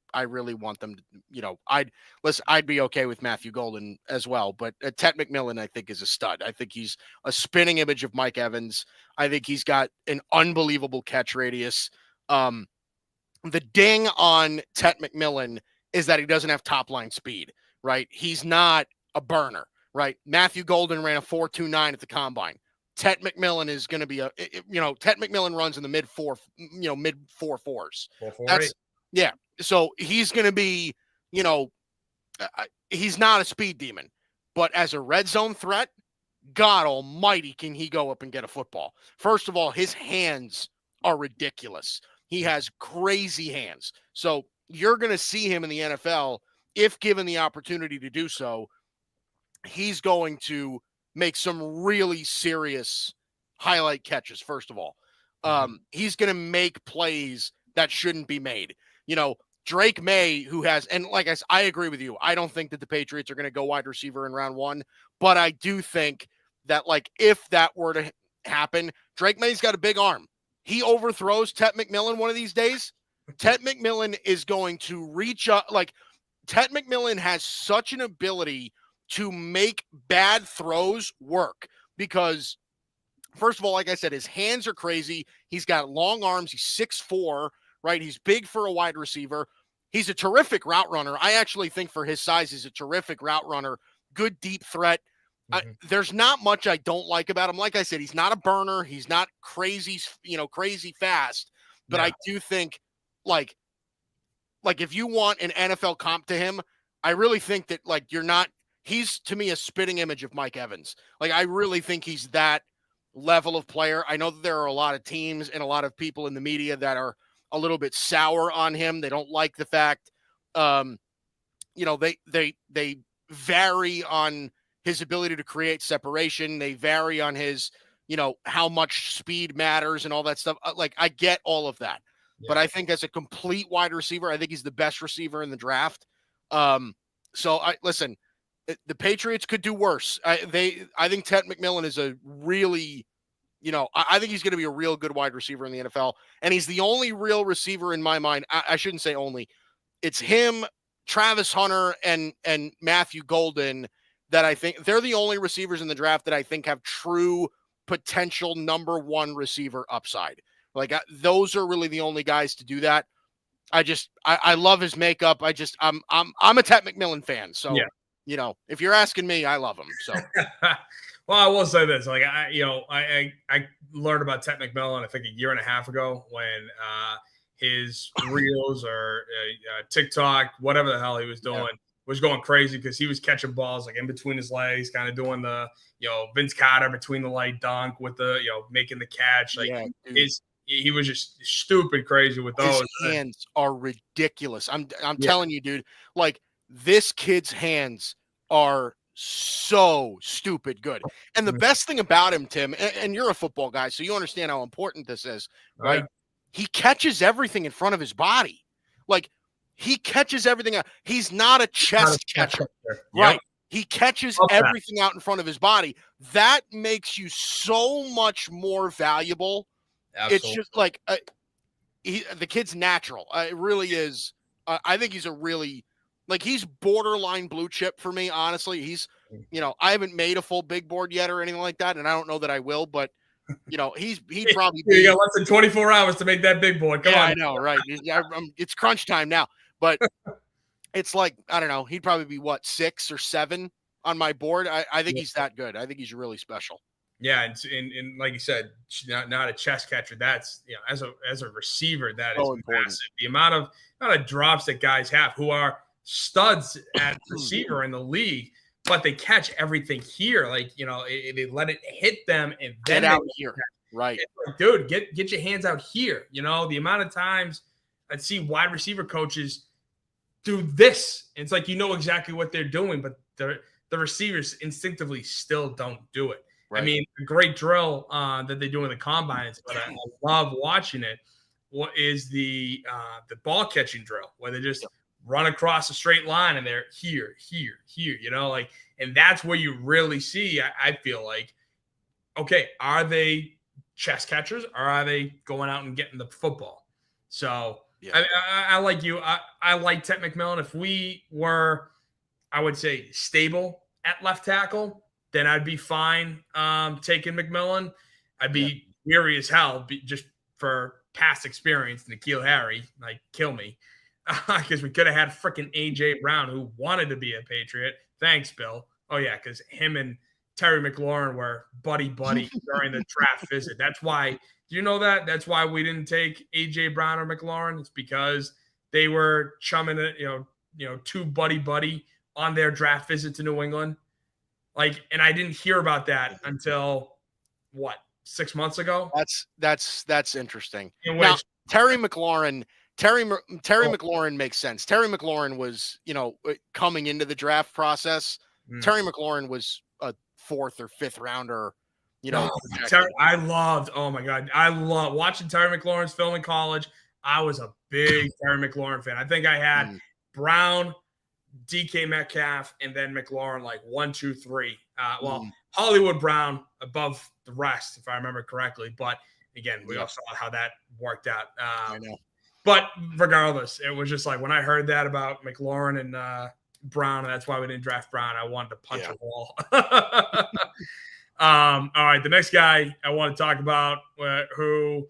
want them to, I'd be okay with Matthew Golden as well, but Ted McMillan, I think, is a stud. I think he's a spinning image of Mike Evans. I think he's got an unbelievable catch radius. The ding on Ted McMillan is that he doesn't have top line speed, right? He's not a burner, right? Matthew Golden ran a 4.29 at the combine. Ted McMillan is going to be Ted McMillan runs in the mid 4.4s. Yeah. So he's going to be, he's not a speed demon, but as a red zone threat, God almighty, can he go up and get a football? First of all, his hands are ridiculous. He has crazy hands. So you're going to see him in the NFL if given the opportunity to do so. He's going to make some really serious highlight catches, first of all. He's going to make plays that shouldn't be made. Drake May, who has, and like I said, I agree with you. I don't think that the Patriots are going to go wide receiver in round 1, but I do think that, like, if that were to happen, Drake May's got a big arm. He overthrows Ted McMillan one of these days. Ted McMillan is going to reach up. Like, Ted McMillan has such an ability to make bad throws work because, first of all, like I said, his hands are crazy. He's got long arms. He's 6'4", right? He's big for a wide receiver. He's a terrific route runner. I actually think for his size, he's a terrific route runner. Good deep threat. There's not much I don't like about him. Like I said, he's not a burner. He's not crazy, crazy fast. But I do think, like if you want an NFL comp to him, I really think that, like, he's to me a spitting image of Mike Evans. Like, I really think he's that level of player. I know that there are a lot of teams and a lot of people in the media that are a little bit sour on him. They don't like the fact, they vary on his ability to create separation. They vary on his, how much speed matters and all that stuff. Like, I get all of that. Yeah. But I think as a complete wide receiver, I think he's the best receiver in the draft. Listen, the Patriots could do worse. I think Ted McMillan is a really, I think he's going to be a real good wide receiver in the NFL. And he's the only real receiver in my mind. I shouldn't say only. It's him, Travis Hunter, and Matthew Golden that I think they're the only receivers in the draft that I think have true potential number one receiver upside. Like, those are really the only guys to do that. I love his makeup. I'm a Ted McMillan fan. So, yeah. If you're asking me, I love him. So, well, I will say this, like, I learned about Ted McMillan, I think a year and a half ago when, his reels or TikTok, whatever the hell he was doing, was going crazy because he was catching balls like in between his legs, kind of doing the, Vince Carter between the leg dunk with the, making the catch. Like, he was just stupid crazy with those. His hands are ridiculous. I'm telling you, dude, like, this kid's hands are so stupid good. And the best thing about him, Tim, and you're a football guy, so you understand how important this is, right? Yeah. He catches everything in front of his body. Like, he catches everything out. He's not a chest catcher, right? Yep. He catches everything out in front of his body. That makes you so much more valuable. Absolutely. It's just like the kid's natural. It really is. I think he's a really, like, he's borderline blue chip for me, honestly. He's, I haven't made a full big board yet or anything like that, and I don't know that I will, but he'd probably be. You got less than 24 hours to make that big board. Come on. I know, right? It's crunch time now, but it's like, I don't know. He'd probably be 6 or 7 on my board. I think he's that good. I think he's really special. Yeah, and like you said, not a chest catcher. That's, as a receiver, that is massive. The amount of drops that guys have who are studs at receiver in the league, but they catch everything here. Like, they let it hit them and then get out here. Right. Like, dude, get your hands out here. The amount of times I'd see wide receiver coaches do this. And it's like, exactly what they're doing, but the receivers instinctively still don't do it. Right. I mean, a great drill that they do in the combines, but I love watching it. What is the ball catching drill where they just run across a straight line and they're here, and that's where you really see, I feel like, okay, are they chest catchers or are they going out and getting the football? So I like you. I like Ted McMillan. If we were, I would say, stable at left tackle, then I'd be fine taking McMillan. I'd be weary as hell just for past experience. N'Keal Harry, like, kill me. Because we could have had freaking A.J. Brown, who wanted to be a Patriot. Thanks, Bill. Oh, yeah, because him and Terry McLaurin were buddy-buddy during the draft visit. That's why – do you know that? That's why we didn't take A.J. Brown or McLaurin. It's because they were chumming it, two buddy-buddy on their draft visit to New England. Like, and I didn't hear about that until, 6 months ago? That's interesting. Now, Terry McLaurin makes sense. Terry McLaurin was, coming into the draft process. Terry McLaurin was a 4th or 5th rounder, I loved watching Terry McLaurin's film in college. I was a big Terry McLaurin fan. I think I had Brown, DK Metcalf, and then McLaurin, like 1, 2, 3. Hollywood Brown above the rest, if I remember correctly. But again, we all saw how that worked out. I know. But regardless, it was just like when I heard that about McLaurin and Brown, and that's why we didn't draft Brown, I wanted to punch a wall. All right, the next guy I want to talk about, who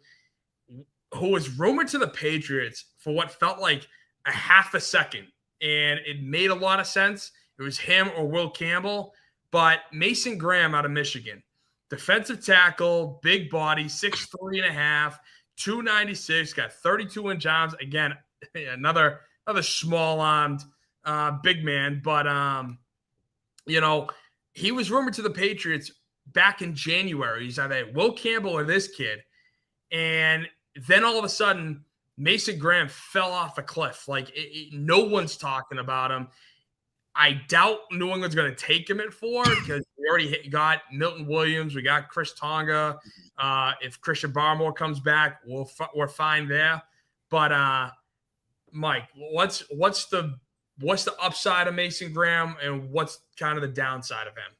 was rumored to the Patriots for what felt like a half a second, and it made a lot of sense. It was him or Will Campbell, but Mason Graham out of Michigan, defensive tackle, big body, 6'3.5", 296, got 32-inch arms. Again, another small-armed big man, but he was rumored to the Patriots back in January. He's either Will Campbell or this kid. And then all of a sudden, Mason Graham fell off a cliff. Like no one's talking about him. I doubt New England's going to take him at 4 because we already got Milton Williams. We got Chris Tonga. If Christian Barmore comes back, we're fine there. But Mike, what's the upside of Mason Graham and what's kind of the downside of him?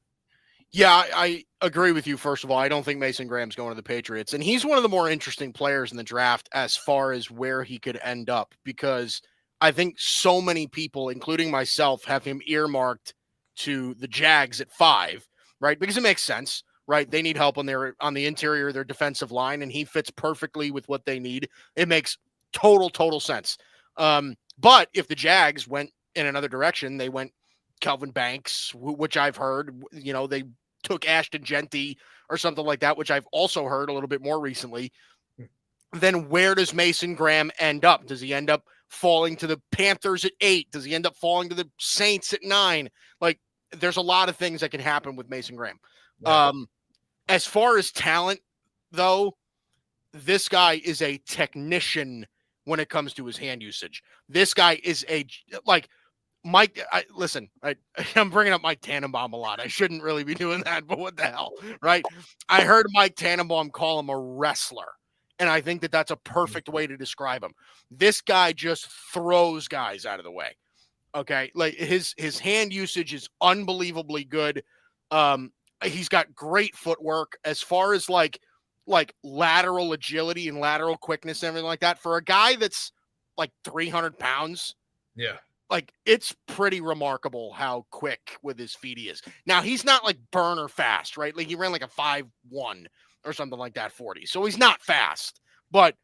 Yeah, I agree with you. First of all, I don't think Mason Graham's going to the Patriots, and he's one of the more interesting players in the draft as far as where he could end up, because I think so many people, including myself, have him earmarked to the Jags at 5, right? Because it makes sense, right? They need help on the interior of their defensive line, and he fits perfectly with what they need. It makes total sense. But if the Jags went in another direction, they went Kelvin Banks, which I've heard, they took Ashton Genty or something like that, which I've also heard a little bit more recently. Then where does Mason Graham end up? Does he end up falling to the Panthers at 8? Does he end up falling to the Saints at 9? Like, there's a lot of things that can happen with Mason Graham. Right. As far as talent, though, this guy is a technician when it comes to his hand usage. This guy is Mike, I'm bringing up Mike Tannenbaum a lot. I shouldn't really be doing that, but what the hell, right? I heard Mike Tannenbaum call him a wrestler, and I think that that's a perfect way to describe him. This guy just throws guys out of the way, okay? Like, his hand usage is unbelievably good. He's got great footwork as far as like lateral agility and lateral quickness and everything like that. For a guy that's like 300 pounds, yeah. Like, it's pretty remarkable how quick with his feet he is. Now, he's not like burner fast, right? Like, he ran like a 5.1 or something like that 40. So he's not fast, but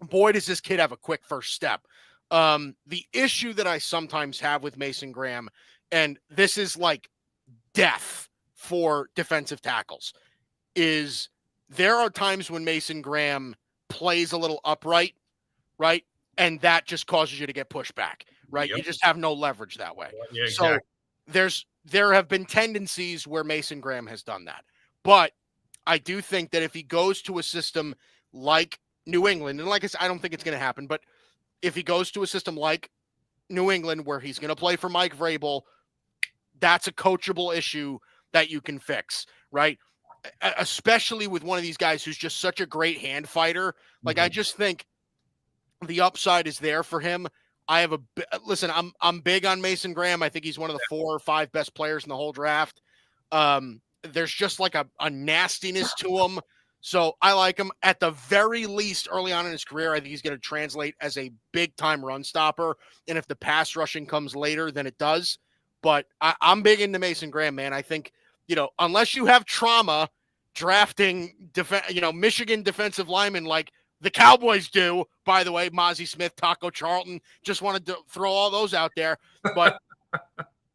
boy, does this kid have a quick first step. The issue that I sometimes have with Mason Graham, and this is like death for defensive tackles, is there are times when Mason Graham plays a little upright, right? And that just causes you to get pushed back. Right. Yep. You just have no leverage that way. Yeah, exactly. So there have been tendencies where Mason Graham has done that. But I do think that if he goes to a system like New England, and like I said, I don't think it's going to happen, but if he goes to a system like New England where he's going to play for Mike Vrabel, that's a coachable issue that you can fix, right? Especially with one of these guys who's just such a great hand fighter. Like, I just think the upside is there for him. Listen, I'm big on Mason Graham. I think he's one of the 4 or 5 best players in the whole draft. There's just like a nastiness to him. So I like him. At the very least, early on in his career, I think he's going to translate as a big-time run stopper. And if the pass rushing comes later, then it does. But I'm big into Mason Graham, man. I think, unless you have trauma drafting, Michigan defensive linemen like the Cowboys do, by the way, Mozzie Smith, Taco Charlton, just wanted to throw all those out there. But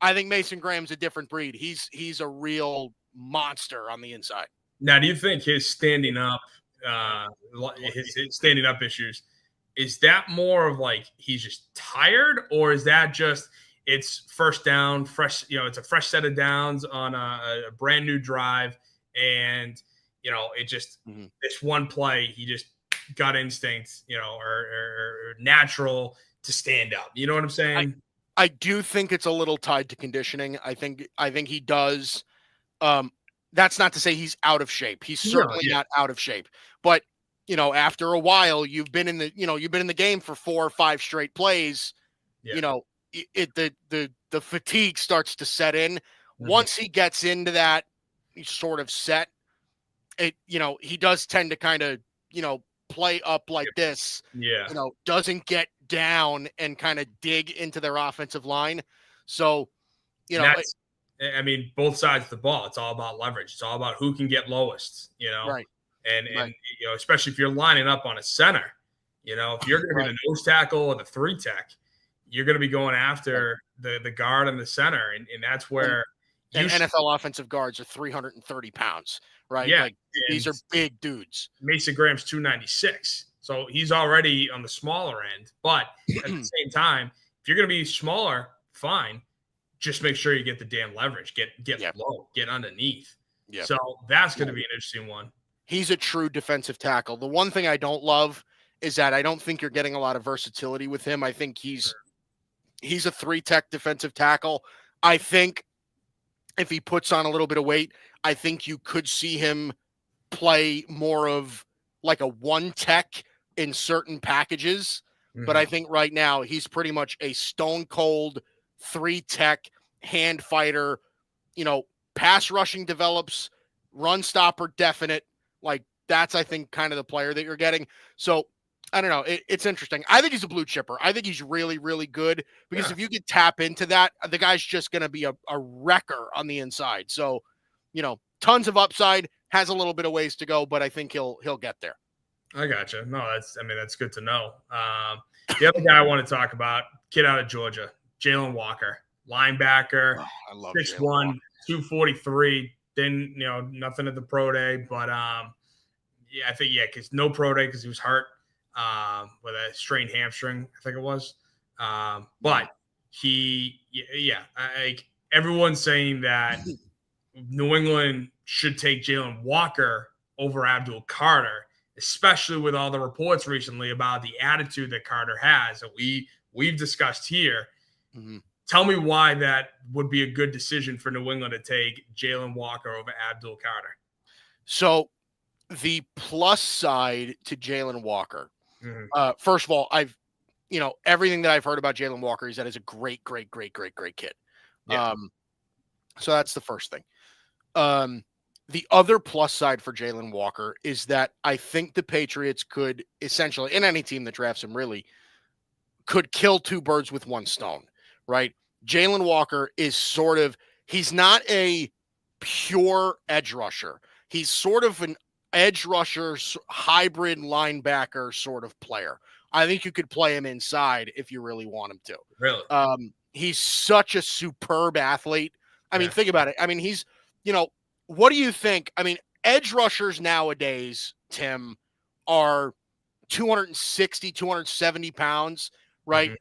I think Mason Graham's a different breed. He's a real monster on the inside. Now, do you think his standing up, his standing up issues, is that more of like he's just tired, or is that just it's first down, fresh, it's a fresh set of downs on a brand new drive, and it just this one play he just gut instinct, or natural to stand up. You know what I'm saying? I do think it's a little tied to conditioning. I think he does. That's not to say he's out of shape. He's certainly not out of shape. But after a while, you've been in the game for 4 or 5 straight plays. Yeah. The fatigue starts to set in. Once he gets into that sort of set, he does tend to kind of play up like this, doesn't get down and kind of dig into their offensive line. So, both sides of the ball, it's all about leverage. It's all about who can get lowest, right. And especially if you're lining up on a center, if you're going to be the nose tackle or the 3 tech, you're going to be going after the guard and the center. And that's where NFL offensive guards are 330 pounds. Right. Yeah. Like, these are big dudes. Mason Graham's 296. So he's already on the smaller end. But at the same time, if you're going to be smaller, fine. Just make sure you get the damn leverage. Get low. Get underneath. Yeah. So that's going to be an interesting one. He's a true defensive tackle. The one thing I don't love is that I don't think you're getting a lot of versatility with him. I think he's a 3-tech defensive tackle. I think if he puts on a little bit of weight, I think you could see him play more of like a 1-tech in certain packages. But I think right now he's pretty much a stone cold 3-tech hand fighter. Pass rushing develops, run stopper definite. Like that's, I think, kind of the player that you're getting. So I don't know. It's interesting. I think he's a blue chipper. I think he's really, really good because if you could tap into that, the guy's just going to be a wrecker on the inside. So, tons of upside, has a little bit of ways to go, but I think he'll get there. I gotcha. No, that's good to know. The other guy I want to talk about, kid out of Georgia, Jalen Walker, linebacker, I love 6'1", 243. Then, nothing at the pro day, but I think, because no pro day because he was hurt with a strained hamstring, I think it was. But everyone's saying that New England should take Jalen Walker over Abdul Carter, especially with all the reports recently about the attitude that Carter has that we've discussed here. Mm-hmm. Tell me why that would be a good decision for New England to take Jalen Walker over Abdul Carter. So the plus side to Jalen Walker, first of all, everything that I've heard about Jalen Walker is that he's a great kid. Yeah. So that's the first thing. The other plus side for Jalen Walker is that I think the Patriots could essentially, and any team that drafts him really, could kill two birds with one stone, right? Jalen Walker is he's not a pure edge rusher. He's sort of an edge rusher, hybrid linebacker sort of player. I think you could play him inside if you really want him to. Really? He's such a superb athlete. I mean, think about it. I mean, he's, what do you think? I mean, edge rushers nowadays, Tim, are 260, 270 pounds, right?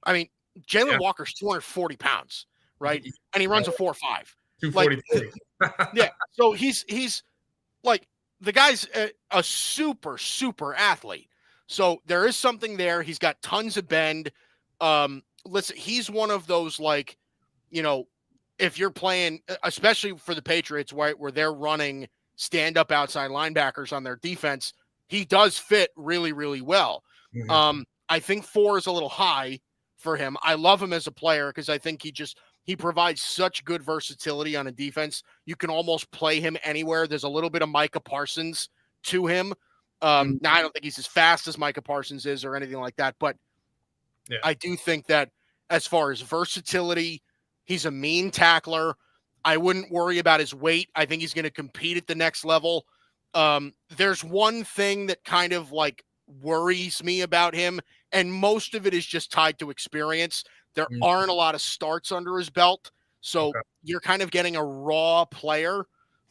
I mean, Jalen Walker's 240 pounds, right? And he runs a 4.5. 243. Yeah. So he's like, the guy's a super, super athlete. So there is something there. He's got tons of bend. Listen, he's one of those, like, if you're playing, especially for the Patriots, where they're running stand-up outside linebackers on their defense, he does fit really, really well. I think 4 is a little high for him. I love him as a player because I think he provides such good versatility on a defense. You can almost play him anywhere. There's a little bit of Micah Parsons to him. Now, I don't think he's as fast as Micah Parsons is or anything like that, but I do think that as far as versatility, he's a mean tackler. I wouldn't worry about his weight. I think he's going to compete at the next level. There's one thing that kind of like worries me about him, and most of it is just tied to experience. There aren't a lot of starts under his belt, so you're kind of getting a raw player.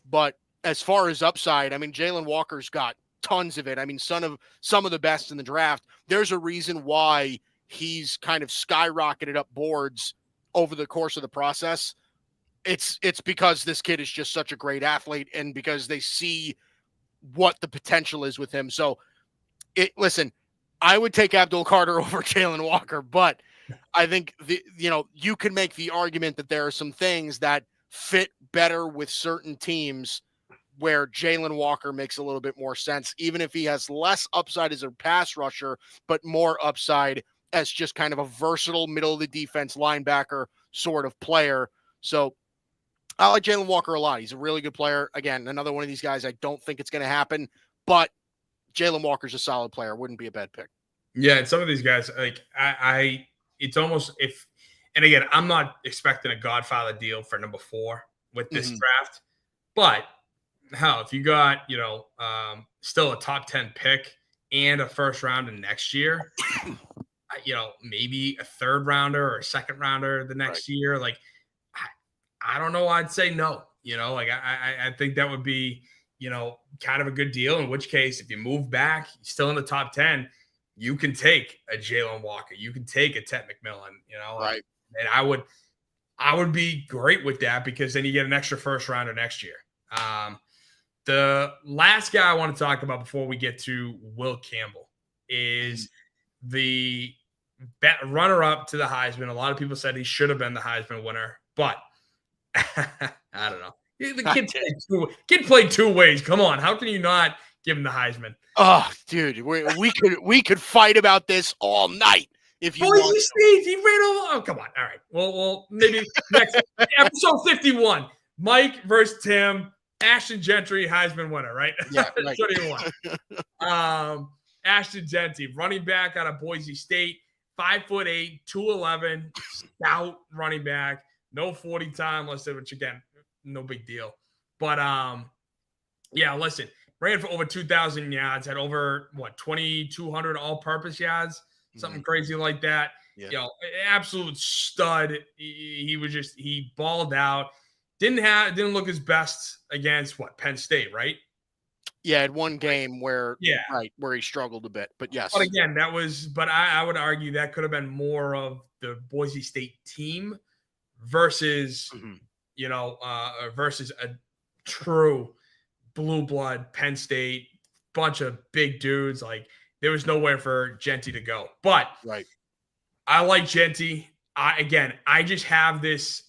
But as far as upside, I mean, Jalen Walker's got tons of it. I mean, some of the best in the draft. There's a reason why he's kind of skyrocketed up boards over the course of the process. It's because this kid is just such a great athlete, and because they see what the potential is with him. So listen, I would take Abdul Carter over Jalen Walker, but I think you can make the argument that there are some things that fit better with certain teams where Jalen Walker makes a little bit more sense, even if he has less upside as a pass rusher, but more upside as just kind of a versatile middle of the defense linebacker sort of player. So I like Jalen Walker a lot. He's a really good player. Again, another one of these guys. I don't think it's going to happen, but Jalen Walker's a solid player. Wouldn't be a bad pick. Yeah, and some of these guys, like it's almost and again, I'm not expecting a Godfather deal for number 4 with this draft, but hell, if you got still a top 10 pick and a first rounder next year, maybe a third rounder or a second rounder the next year, like I don't know, I'd say no. I think that would be kind of a good deal. In which case, if you move back, you're still in the top 10. You can take a Jalen Walker. You can take a Ted McMillan, right? And I would, I would be great with that because then you get an extra first rounder next year. The last guy I want to talk about before we get to Will Campbell is the runner-up to the Heisman. A lot of people said he should have been the Heisman winner, but I don't know. The kid played two ways. Come on, how can you not give him the Heisman? Oh, dude, we could fight about this all night if you Boise want. State, he ran over. Oh, come on. All right. Well, maybe next episode 51. Mike versus Tim. Ashton Gentry, Heisman winner, right? Yeah, right. That's what you want. Ashton Gentry, running back out of Boise State, 5'8", 211, stout running back, no 40 time listed, which again, no big deal. But yeah, listen, ran for over 2,000 yards, had over 2,200 all-purpose yards, something crazy like that. Yeah. You know, absolute stud. He balled out. Didn't look his best against Penn State, right? Yeah, had one game where where he struggled a bit, but yes. But again, but I would argue that could have been more of the Boise State team versus versus a true blue blood Penn State bunch of big dudes. Like there was nowhere for Genty to go. But I like Genty. I just have this.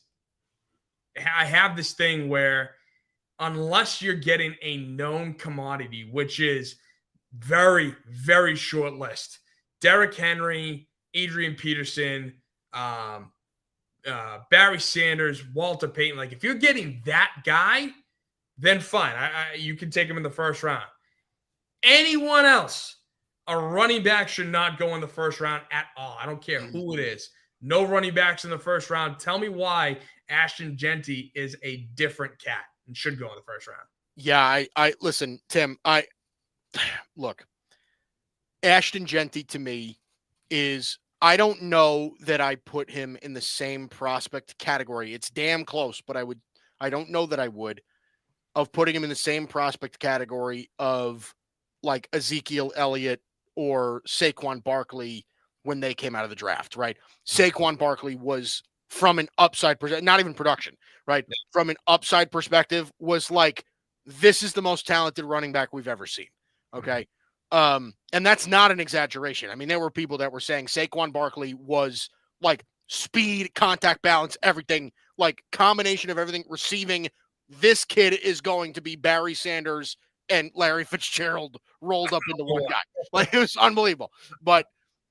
I have this thing where unless you're getting a known commodity, which is very, very short list, Derrick Henry, Adrian Peterson, Barry Sanders, Walter Payton. Like if you're getting that guy, then fine. You can take him in the first round. Anyone else, a running back should not go in the first round at all. I don't care who it is. No running backs in the first round. Tell me why Ashton Gentry is a different cat and should go in the first round. Yeah, I listen, Tim. Look, Ashton Gentry to me is. I don't know that I put him in the same prospect category. It's damn close, but I don't know that I would of putting him in the same prospect category of like Ezekiel Elliott or Saquon Barkley when they came out of the draft, right? Saquon Barkley was from an upside, not even production, right? From an upside perspective was like, this is the most talented running back we've ever seen. Okay. And that's not an exaggeration. I mean, there were people that were saying Saquon Barkley was like speed, contact balance, everything, like combination of everything, receiving. This kid is going to be Barry Sanders and Larry Fitzgerald rolled up into one guy. Like it was unbelievable. But,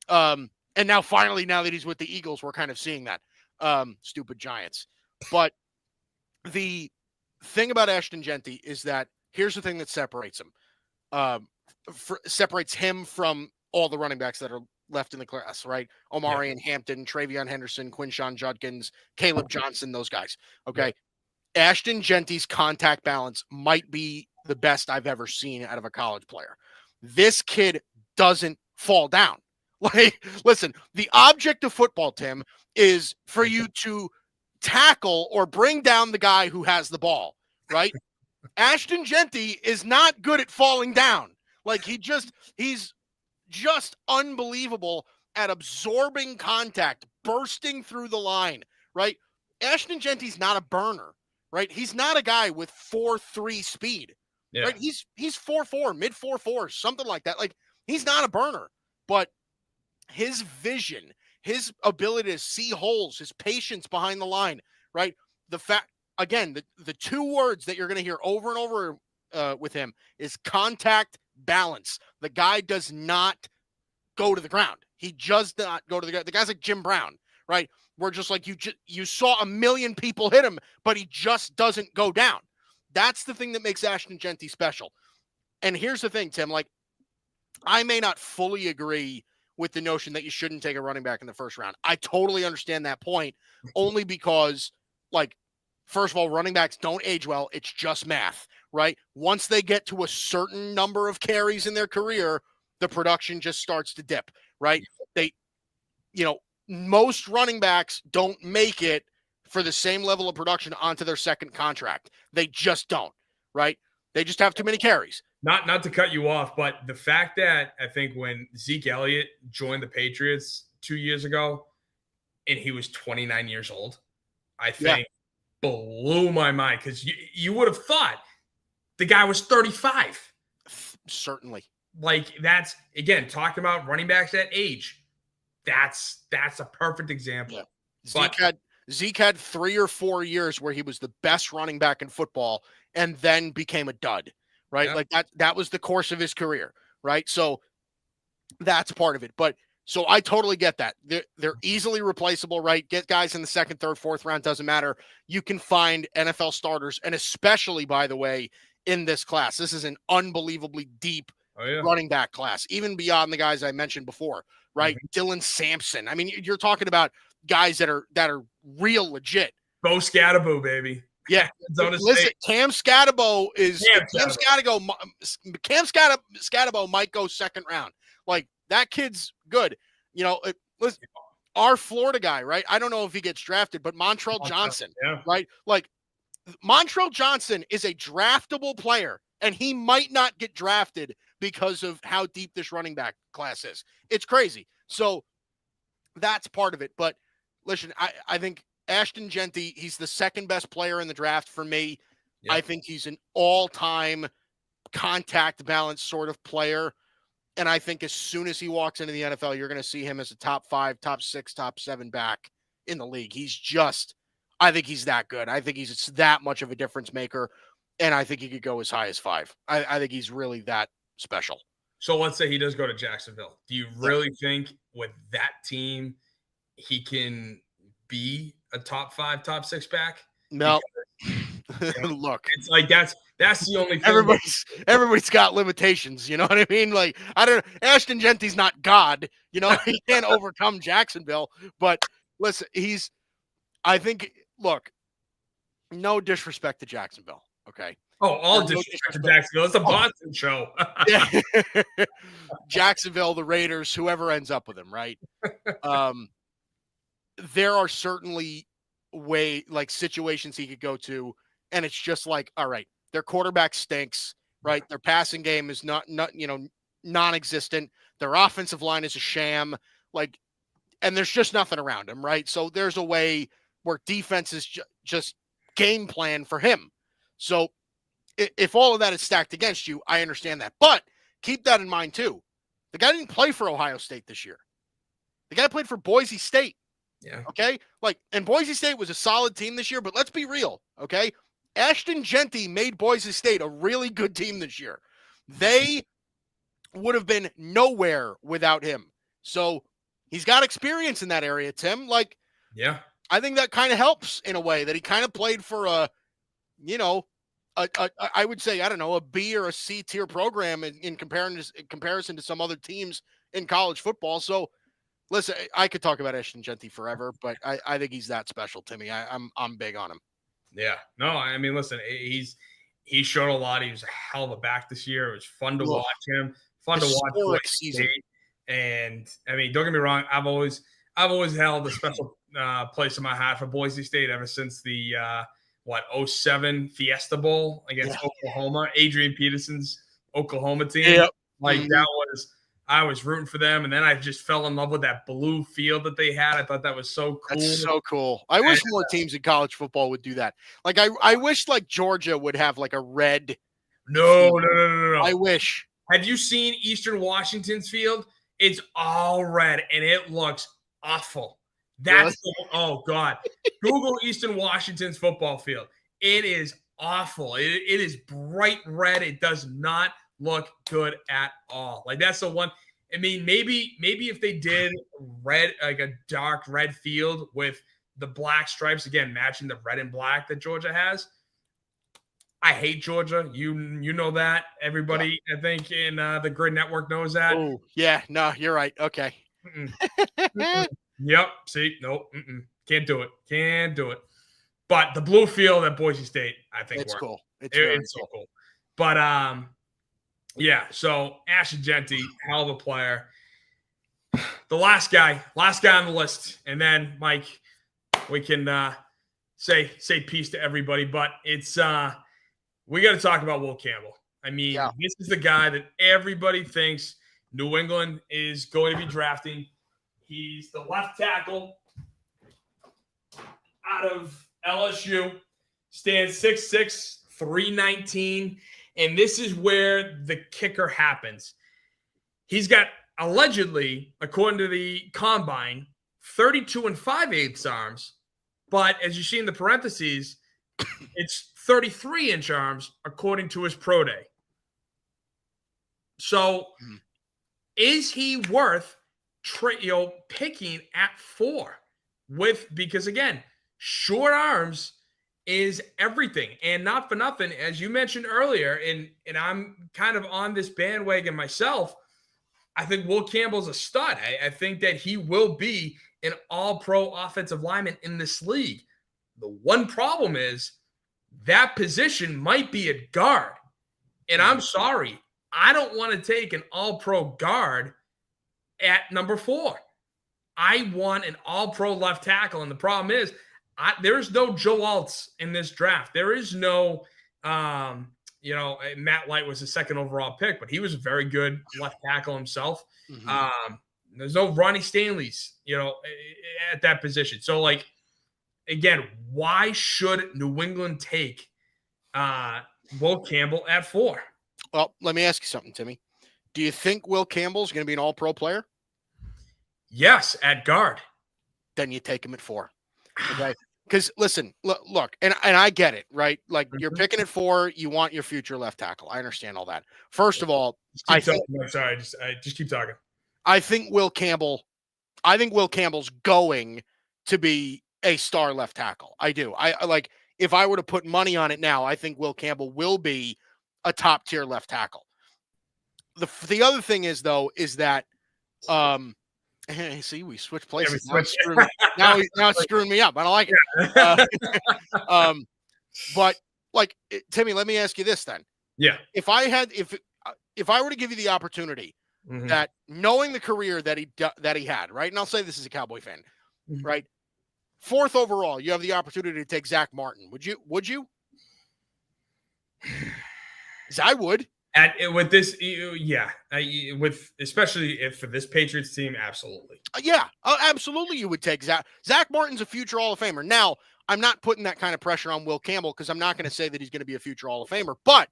and now finally, now that he's with the Eagles, we're kind of seeing that. Stupid Giants. But the thing about Ashton Gentry is that here's the thing that separates him. Separates him from all the running backs that are left in the class, right? Omarion Hampton, Travion Henderson, Quinshon Judkins, Caleb Johnson, those guys. Okay. Ashton Gentry's contact balance might be the best I've ever seen out of a college player. This kid doesn't fall down. Like, listen, the object of football, Tim, is for you to tackle or bring down the guy who has the ball, right? Ashton Gentry is not good at falling down. Like he's just unbelievable at absorbing contact, bursting through the line, right? Ashton Gentry's not a burner, right? He's not a guy with 4.3 speed, right? He's 4.4, mid 4.4, something like that. Like he's not a burner, but his vision, his ability to see holes, his patience behind the line, right? The fact, again, the two words that you're going to hear over and over with him is contact balance. The guy does not go to the ground. He does not go to the ground. The guy's like Jim Brown, right? We're just like you saw a million people hit him, but he just doesn't go down. That's the thing that makes Ashton Gentry special. And here's the thing, Tim, like I may not fully agree with the notion that you shouldn't take a running back in the first round. I totally understand that point only because like, first of all, running backs don't age well. It's just math, right? Once they get to a certain number of carries in their career, the production just starts to dip, right? Most running backs don't make it for the same level of production onto their second contract. They just don't, right? They just have too many carries. Not to cut you off, but the fact that I think when Zeke Elliott joined the Patriots 2 years ago and he was 29 years old, I think, blew my mind because you would have thought the guy was 35. Certainly. Like, that's, again, talking about running backs at age. That's a perfect example. Yeah. Zeke had 3 or 4 years where he was the best running back in football and then became a dud, right? Like that was the course of his career, right? So that's part of it. But so I totally get that. They're easily replaceable, right? Get guys in the second, third, fourth round, doesn't matter. You can find NFL starters, and especially, by the way, in this class. This is an unbelievably deep running back class, even beyond the guys I mentioned before, right? Dylan Sampson. I mean, you're talking about guys that are real legit. Bo Scatterbo, baby. Yeah. Listen, Cam Scatterbo Scatterbo might go second round. Like, that kid's good. You know, listen, our Florida guy, right? I don't know if he gets drafted, but Montrell Johnson, right? Like, Montrell Johnson is a draftable player, and he might not get drafted because of how deep this running back class is. It's crazy. So that's part of it. But listen, I think Ashton Genty, he's the second best player in the draft for me. Yep. I think he's an all-time contact balance sort of player. And I think as soon as he walks into the NFL, you're going to see him as a top 5, top 6, top 7 back in the league. I think he's that good. I think he's that much of a difference maker. And I think he could go as high as 5. I think he's really that special. So let's say he does go to Jacksonville. Do you really think with that team he can be a top 5, top 6 back? No. Look, it's like that's the only thing. Everybody's got limitations, you know what I mean? Like, Ashton Genty's not God, you know, he can't overcome Jacksonville. But listen, look, no disrespect to Jacksonville, okay? Oh, all disrespect to Jacksonville. It's a Boston show. Jacksonville, the Raiders, whoever ends up with him, right? There are certainly situations he could go to, and it's just like, all right, their quarterback stinks, right? Their passing game is not non-existent. Their offensive line is a sham, like, and there's just nothing around him, right? So there's a way where defense is just game plan for him. So if all of that is stacked against you, I understand that. But keep that in mind too. The guy didn't play for Ohio State this year. The guy played for Boise State. Yeah. Okay. And Boise State was a solid team this year, but let's be real. Okay. Ashton Genty made Boise State a really good team this year. They would have been nowhere without him. So he's got experience in that area, Tim. I think that kind of helps in a way that he kind of played for I would say, I don't know, a B or a C tier program in comparison to some other teams in college football. So listen, I could talk about Ashton Genty forever, but I think he's that special to me. I'm big on him. Yeah. No, I mean, listen, he showed a lot. He was a hell of a back this year. It was fun to watch him. Fun to watch season. And I mean, don't get me wrong, I've always held a special place in my heart for Boise State ever since the 07 Fiesta Bowl against Oklahoma, Adrian Peterson's Oklahoma team. Yep. I was rooting for them, and then I just fell in love with that blue field that they had. I thought that was so cool. That's so cool. I wish more teams in college football would do that. Like, I wish Georgia would have like a red. No. I wish. Have you seen Eastern Washington's field? It's all red, and it looks awful. Oh God. Google Eastern Washington's football field. It is awful. It is bright red. It does not look good at all. Like, that's the one. I mean, maybe if they did red, like a dark red field with the black stripes, again, matching the red and black that Georgia has. I hate Georgia. You know that. Everybody, I think, in the Grid Network knows that. Oh, yeah. No, you're right. Okay. Yep. See, nope. Can't do it. But the blue field at Boise State, I think, it's works. Cool. It's so cool. But yeah. So Ashton Genty, hell of a player. The last guy on the list, and then Mike, we can say peace to everybody. But it's we got to talk about Will Campbell. I mean, This is the guy that everybody thinks New England is going to be drafting. He's the left tackle out of LSU stands 6'6", 319, and this is where the kicker happens. He's got, allegedly, according to the combine, 32 and 5/8 arms, but as you see in the parentheses, it's 33-inch arms according to his pro day. So, is he worth picking at 4 because again, short arms is everything. And not for nothing, as you mentioned earlier, and I'm kind of on this bandwagon myself, I think Will Campbell's a stud. I think that he will be an all-pro offensive lineman in this league. The one problem is that position might be a guard. And I'm sorry, I don't want to take an all-pro guard at number 4. I want an all-pro left tackle. And the problem is, there's no Joe Altz in this draft. There is no, Matt Light was the second overall pick, but he was a very good left tackle himself. There's no Ronnie Stanley's, at that position. So, like, again, why should New England take Will Campbell at 4? Well, let me ask you something, Timmy. Do you think Will Campbell's going to be an all-pro player? Yes, at guard. Then you take him at 4. Okay. Because listen, look, and I get it, right? Like, you're picking at 4, you want your future left tackle. I understand all that. First of all, just keep talking. I think Will Campbell's going to be a star left tackle. I do. I like, if I were to put money on it now, I think Will Campbell will be a top tier left tackle. The other thing is, though, is that see, we switched places. Now it's screwing me up. I don't like it. But like, Timmy, let me ask you this then. Yeah. If I were to give you the opportunity, that knowing the career that he had, right? And I'll say this as a Cowboy fan, right? 4th overall, you have the opportunity to take Zach Martin. Would you? Because I would. With this, yeah, especially if for this Patriots team, absolutely. Yeah, absolutely, you would take Zach. Zach Martin's a future Hall of Famer. Now, I'm not putting that kind of pressure on Will Campbell because I'm not going to say that he's going to be a future Hall of Famer. But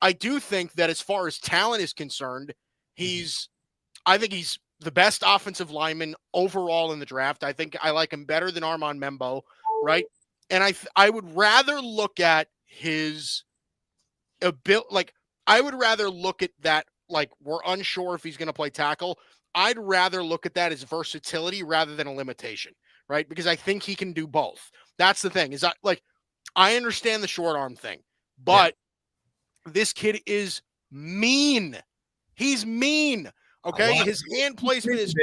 I do think that as far as talent is concerned, I think he's the best offensive lineman overall in the draft. I think I like him better than Armand Membo, right? And I would rather look at his ability, like, I would rather look at that, like, we're unsure if he's going to play tackle. I'd rather look at that as versatility rather than a limitation, right? Because I think he can do both. That's the thing, is I understand the short arm thing, but this kid is mean. He's mean. Okay. His hand placement is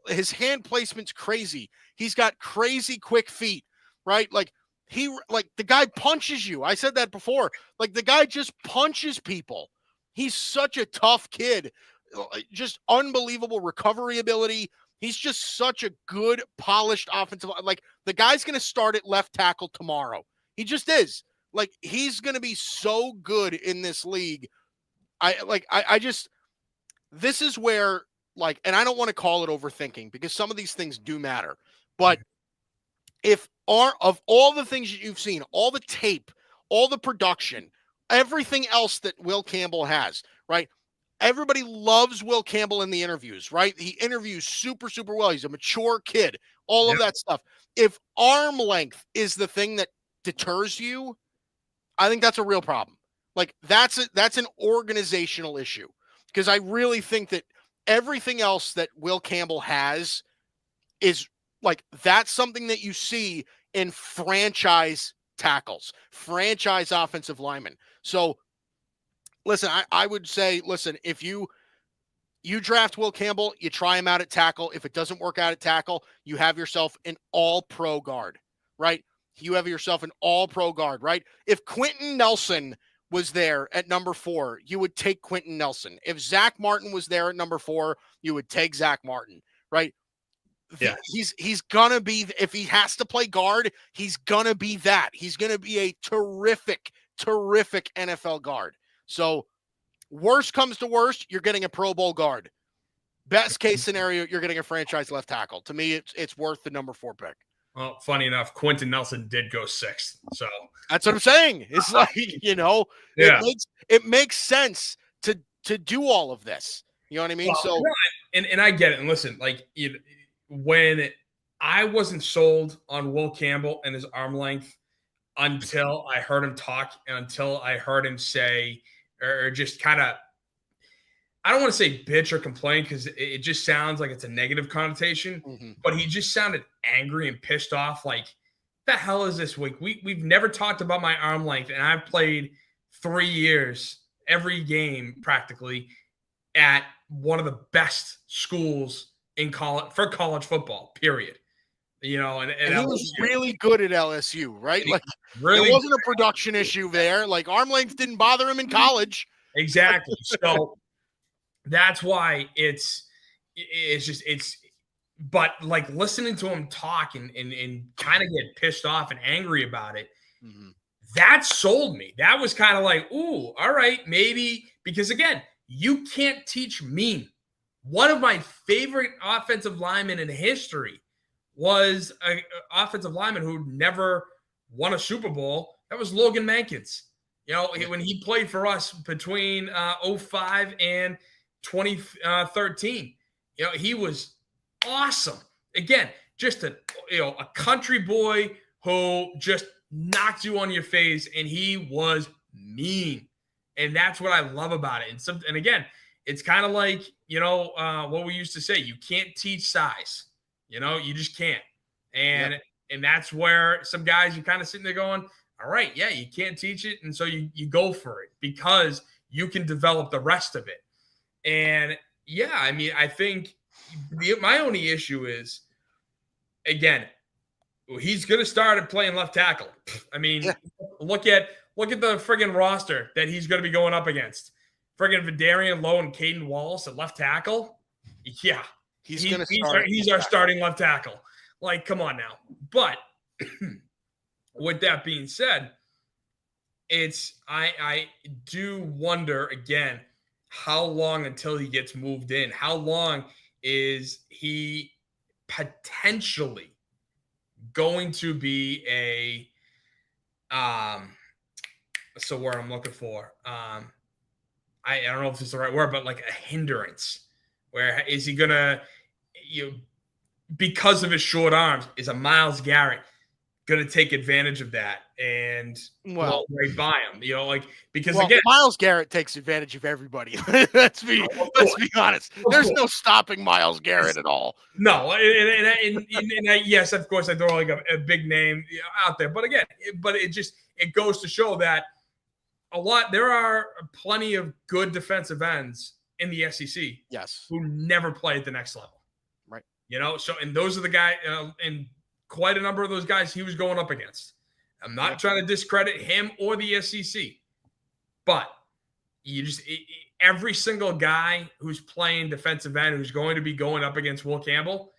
his hand placement's crazy. He's got crazy quick feet, right? Like, the guy punches you. I said that before. Like, the guy just punches people. He's such a tough kid. Just unbelievable recovery ability. He's just such a good, polished offensive. Like, the guy's going to start at left tackle tomorrow. He just is. Like, he's going to be so good in this league. This is where, like, and I don't want to call it overthinking because some of these things do matter, but of all the things that you've seen, all the tape, all the production, everything else that Will Campbell has, right? Everybody loves Will Campbell in the interviews, right? He interviews super, super well. He's a mature kid, all of that stuff. If arm length is the thing that deters you, I think that's a real problem. Like, that's an organizational issue, because I really think that everything else that Will Campbell has is, like, that's something that you see in franchise tackles, franchise offensive linemen. So, listen, I would say, listen, if you draft Will Campbell, you try him out at tackle. If it doesn't work out at tackle, you have yourself an all-pro guard, right? You have yourself an all-pro guard, right? If Quentin Nelson was there at number 4, you would take Quentin Nelson. If Zach Martin was there at number 4, you would take Zach Martin, right? Yeah. He's gonna be, if he has to play guard, he's gonna be that. He's gonna be a terrific NFL guard. So, worst comes to worst, you're getting a Pro Bowl guard. Best case scenario, you're getting a franchise left tackle. To me, it's worth the number 4 pick. Well, funny enough, Quentin Nelson did go sixth. So that's what I'm saying. It's like, yeah. it makes sense to do all of this. You know what I mean? Well, So, and I get it. And listen, like when I wasn't sold on Will Campbell and his arm length until I heard him talk and until I heard him say or just kind of, I don't want to say bitch or complain because it just sounds like it's a negative connotation, but he just sounded angry and pissed off. Like, the hell is this week? We've never talked about my arm length, and I've played 3 years every game practically at one of the best schools in college for college football, period. And he was really good at LSU, right? Like, really, it wasn't a production issue there. Like, arm length didn't bother him in college. Exactly. So that's why but like listening to him talk and kind of get pissed off and angry about it, that sold me. That was kind of like, ooh, all right, maybe, because again, you can't teach me. One of my favorite offensive linemen in history was an offensive lineman who never won a Super Bowl. That was Logan Mankins. When he played for us between 05 and 2013, he was awesome. Again, just a country boy who just knocked you on your face, and he was mean. And that's what I love about it. And again, it's kind of like, what we used to say, you can't teach size. You just can't. And that's where some guys, you're kind of sitting there going, all right, yeah, you can't teach it. And so you go for it because you can develop the rest of it. And yeah, I mean, I think my only issue is, again, he's going to start playing left tackle. I mean, look at the friggin' roster that he's going to be going up against. Friggin' Vidarian Lowe and Caden Wallace at left tackle. Yeah, he's our starting left tackle. Like, come on now. But with that being said, I do wonder again, how long until he gets moved in? How long is he potentially going to be a what's the word I'm looking for? I don't know if it's the right word, but like a hindrance. Where is he gonna, because of his short arms, is a Myles Garrett going to take advantage of that and go right by him? Because again, Myles Garrett takes advantage of everybody. Let's be honest. There's no stopping Myles Garrett at all. No, and yes, of course, I throw like a big name out there, but again, it goes to show that there are plenty of good defensive ends in the SEC. Yes, who never play at the next level. Right. So, and those are the guys, and quite a number of those guys he was going up against. I'm not trying to discredit him or the SEC, but every single guy who's playing defensive end who's going to be going up against Will Campbell,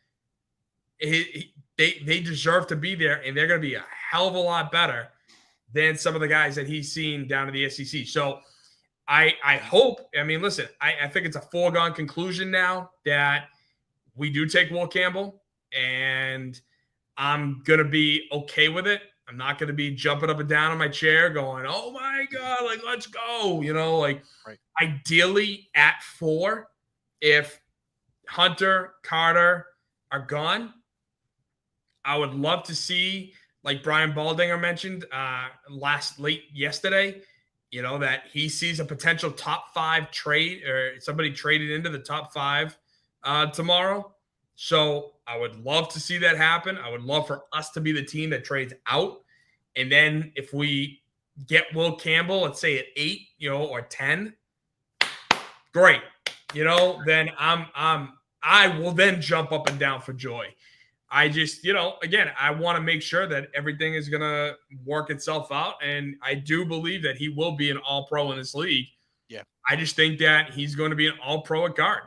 they deserve to be there, and they're going to be a hell of a lot better than some of the guys that he's seen down in the SEC. So I hope, listen, I think it's a foregone conclusion now that we do take Will Campbell, and I'm going to be okay with it. I'm not going to be jumping up and down on my chair going, oh my God, like, let's go. Ideally at 4, if Hunter, Carter are gone, I would love to see, like Brian Baldinger mentioned late yesterday, that he sees a potential top 5 trade or somebody traded into the top 5 tomorrow. So I would love to see that happen. I would love for us to be the team that trades out. And then if we get Will Campbell, let's say at 8, or 10, great. Then I will then jump up and down for joy. I just, again, I want to make sure that everything is going to work itself out. And I do believe that he will be an all-pro in this league. Yeah. I just think that he's going to be an all-pro at guard,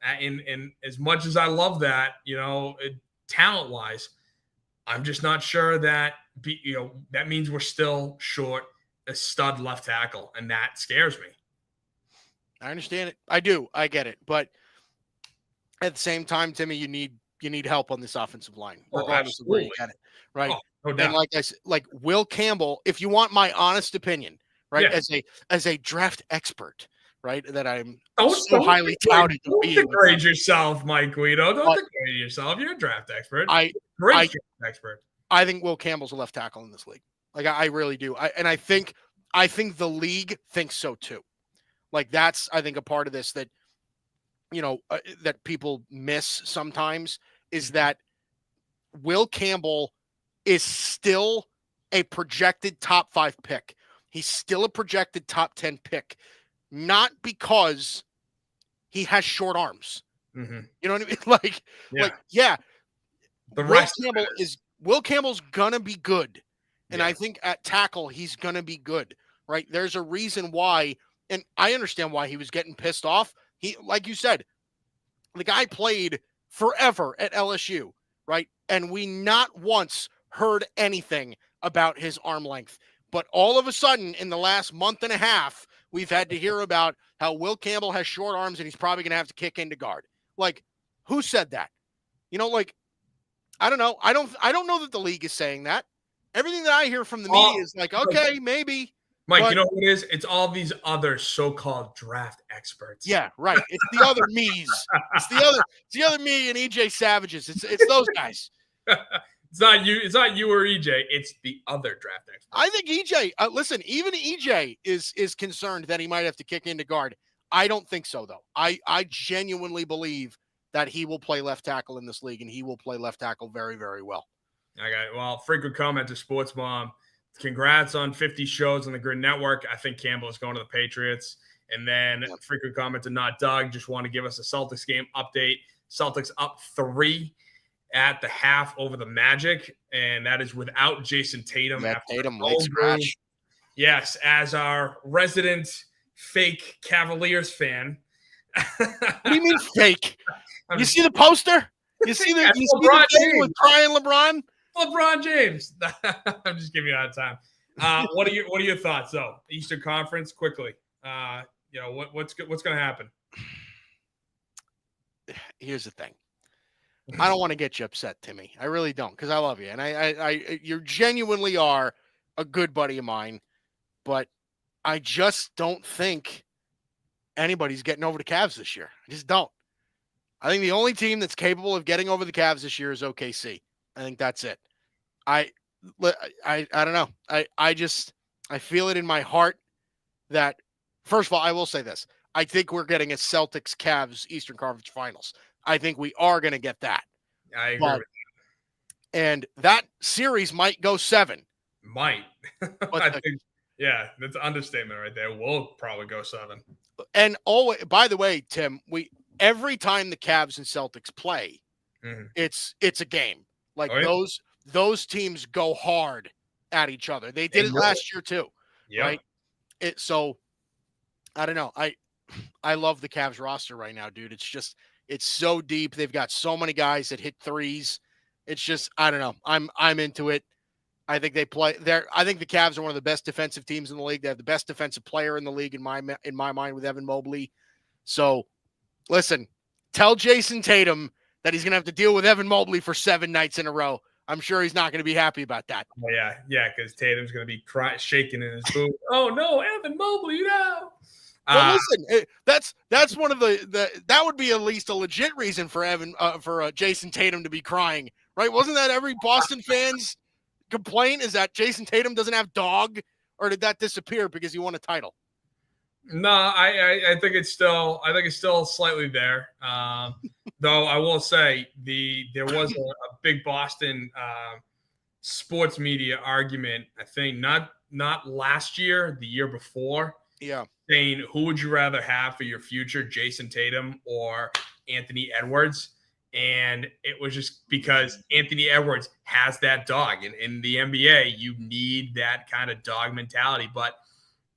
and as much as I love that, talent-wise, I'm just not sure that, that means we're still short a stud left tackle, and that scares me. I understand it. I do. I get it. But at the same time, Timmy, you need you need help on this offensive line, Oh, regardless of where you absolutely. get it, right? Oh, no And doubt. like I said, like Will Campbell, if you want my honest opinion, right, Yeah. as a draft expert, right, that I'm Don't so highly touted to don't being, degrade yourself, Mike Guido. Don't but degrade yourself. You're a draft expert. I Great I draft expert. I think Will Campbell's a left tackle in this league. Like I really do. I think the league thinks so too. Like that's I think a part of this that that people miss sometimes is that Will Campbell is still a projected top 5 pick. He's still a projected top 10 pick, not because he has short arms. Mm-hmm. You know what I mean? Yeah. The rest Will Campbell's gonna be good. And Yeah. I think at tackle, he's gonna be good, right? There's a reason why, and I understand why he was getting pissed off. He, like you said, the guy played forever at LSU, right? And we not once heard anything about his arm length. But all of a sudden, in the last month and a half, we've had to hear about how Will Campbell has short arms and he's probably going to have to kick into guard. Like, who said that? Like, I don't know. I don't know that the league is saying that. Everything that I hear from the media is like, okay, maybe. Mike, but, you know what it is? It's all these other so-called draft experts. Yeah, right. It's the other me's. It's the other me and EJ Savages. It's those guys. It's not you. It's not you or EJ. It's the other draft experts. I think EJ. Listen, even EJ is concerned that he might have to kick into guard. I don't think so, though. I genuinely believe that he will play left tackle in this league, and he will play left tackle very, very well. Okay. Well, frequent commenter, Sports Mom. Congrats on 50 shows on the Grid Network. I think Campbell is going to the Patriots. And then frequent commenter, not Doug, just want to give us a Celtics game update. Celtics up 3 at the half over the Magic, and that is without Jason Tatum. Yeah, Tatum late scratch. Yes, as our resident fake Cavaliers fan. What do you mean fake? You see the poster? You see the thing with crying LeBron? LeBron James. I'm just giving you out of time. What are your thoughts though? Eastern Conference, quickly. What's going to happen? Here's the thing. I don't want to get you upset, Timmy. I really don't, because I love you, and I you genuinely are a good buddy of mine. But I just don't think anybody's getting over the Cavs this year. I just don't. I think the only team that's capable of getting over the Cavs this year is OKC. I think that's it. I don't know. I feel it in my heart that, first of all, I will say this. I think we're getting a Celtics-Cavs Eastern Conference Finals. I think we are going to get that. I agree with that. And that series might go 7. Might. I think, yeah, that's an understatement right there. We'll probably go 7. And always, by the way, Tim, every time the Cavs and Celtics play, it's a game. Like those teams go hard at each other. They did it last year too, right? So I don't know. I love the Cavs roster right now, dude. It's so deep. They've got so many guys that hit threes. It's just, I don't know. I'm into it. I think they play there. I think the Cavs are one of the best defensive teams in the league. They have the best defensive player in the league in my mind with Evan Mobley. So listen, tell Jason Tatum that he's going to have to deal with Evan Mobley for 7 nights in a row. I'm sure he's not going to be happy about that. Oh, yeah, because Tatum's going to be shaking in his boot. Oh no, Evan Mobley, no. Well, listen, that's one of that would be at least a legit reason for Jason Tatum to be crying, right? Wasn't that every Boston fan's complaint? Is that Jason Tatum doesn't have dog, or did that disappear because he won a title? No, I think it's still slightly there. Though I will say there was a big Boston sports media argument. I think not last year, the year before. Yeah. Saying who would you rather have for your future, Jason Tatum or Anthony Edwards? And it was just because Anthony Edwards has that dog. And in the NBA, you need that kind of dog mentality. But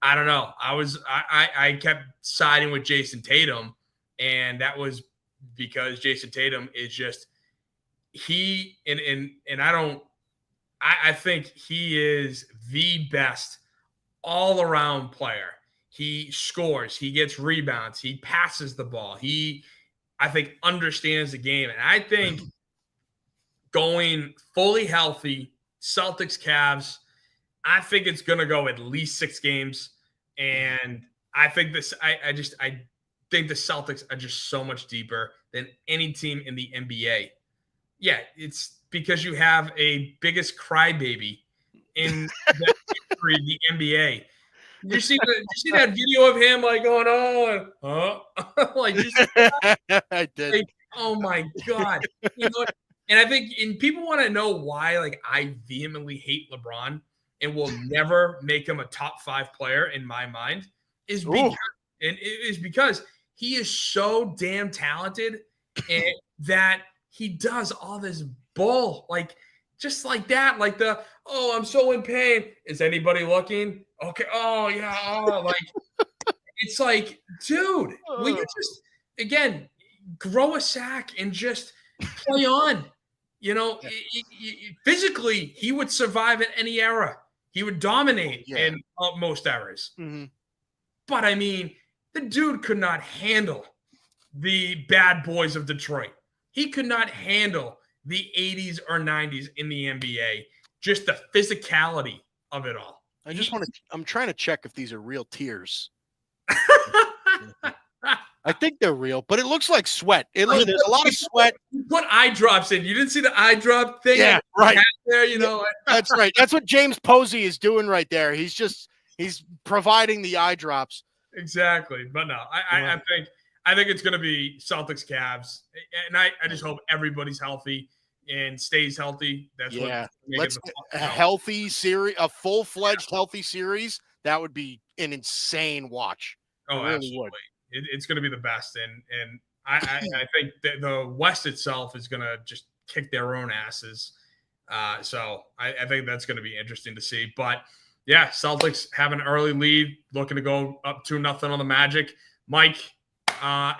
I don't know. I kept siding with Jason Tatum, and that was because Jason Tatum is just I think he is the best all around player. He scores, he gets rebounds, he passes the ball. I think understands the game. And I think going fully healthy, Celtics, Cavs, I think it's going to go at least 6 games. And I think I think the Celtics are just so much deeper than any team in the NBA. Yeah, it's because you have a biggest crybaby in the history of the NBA. Did you see that video of him like going, oh, huh? Like, just I did. like, oh my God. And I think, and people want to know why, like, I vehemently hate LeBron and will never make him a top 5 player in my mind is because he is so damn talented and that he does all this bull, like, just like that, like oh, I'm so in pain. Is anybody looking? Okay. Oh yeah. Oh, like, it's like, dude, will you just, again, grow a sack and just play on? Physically, he would survive in any era. He would dominate in most eras. Mm-hmm. But I mean, the dude could not handle the bad boys of Detroit. He could not handle the 80s or 90s in the NBA. Just the physicality of it all. I'm trying to check if these are real tears. I think they're real, but it looks like sweat. There's a lot of sweat. You put eye drops in. You didn't see the eye drop thing? Yeah, right. There, That's right. That's what James Posey is doing right there. He's providing the eye drops. Exactly. But no, I think it's going to be Celtics, Cavs, and I just hope everybody's healthy and stays healthy. That's let's a healthy series, a full-fledged healthy series. That would be an insane watch. Oh, really absolutely. Would. It's going to be the best, and I think that the West itself is going to just kick their own asses. So I think that's going to be interesting to see. But yeah, Celtics have an early lead, looking to go up 2-0 on the Magic. Mike,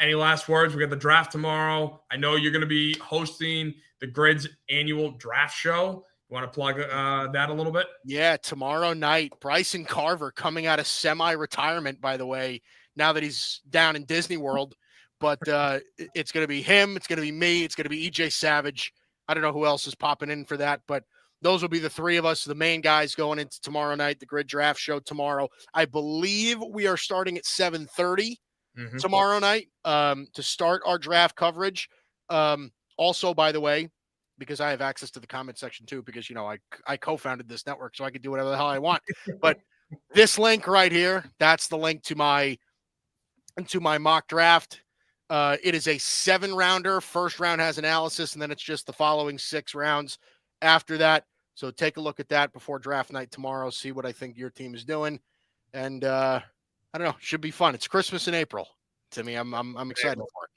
any last words? We got the draft tomorrow. I know you're going to be hosting the Grid's annual draft show. You want to plug that a little bit? Yeah, tomorrow night, Bryson Carver coming out of semi-retirement, by the way, now that he's down in Disney World. But it's going to be him. It's going to be me. It's going to be EJ Savage. I don't know who else is popping in for that, but those will be the 3 of us, the main guys going into tomorrow night, the Grid draft show tomorrow. I believe we are starting at 7:30 tomorrow night to start our draft coverage. Also, by the way, because I have access to the comment section too, because, I co-founded this network, so I can do whatever the hell I want. But this link right here, that's the link to my mock draft. It is a 7-rounder. First round has analysis, and then it's just the following 6 rounds after that. So take a look at that before draft night tomorrow. See what I think your team is doing, and I don't know, should be fun. It's Christmas in April to me. I'm excited for it.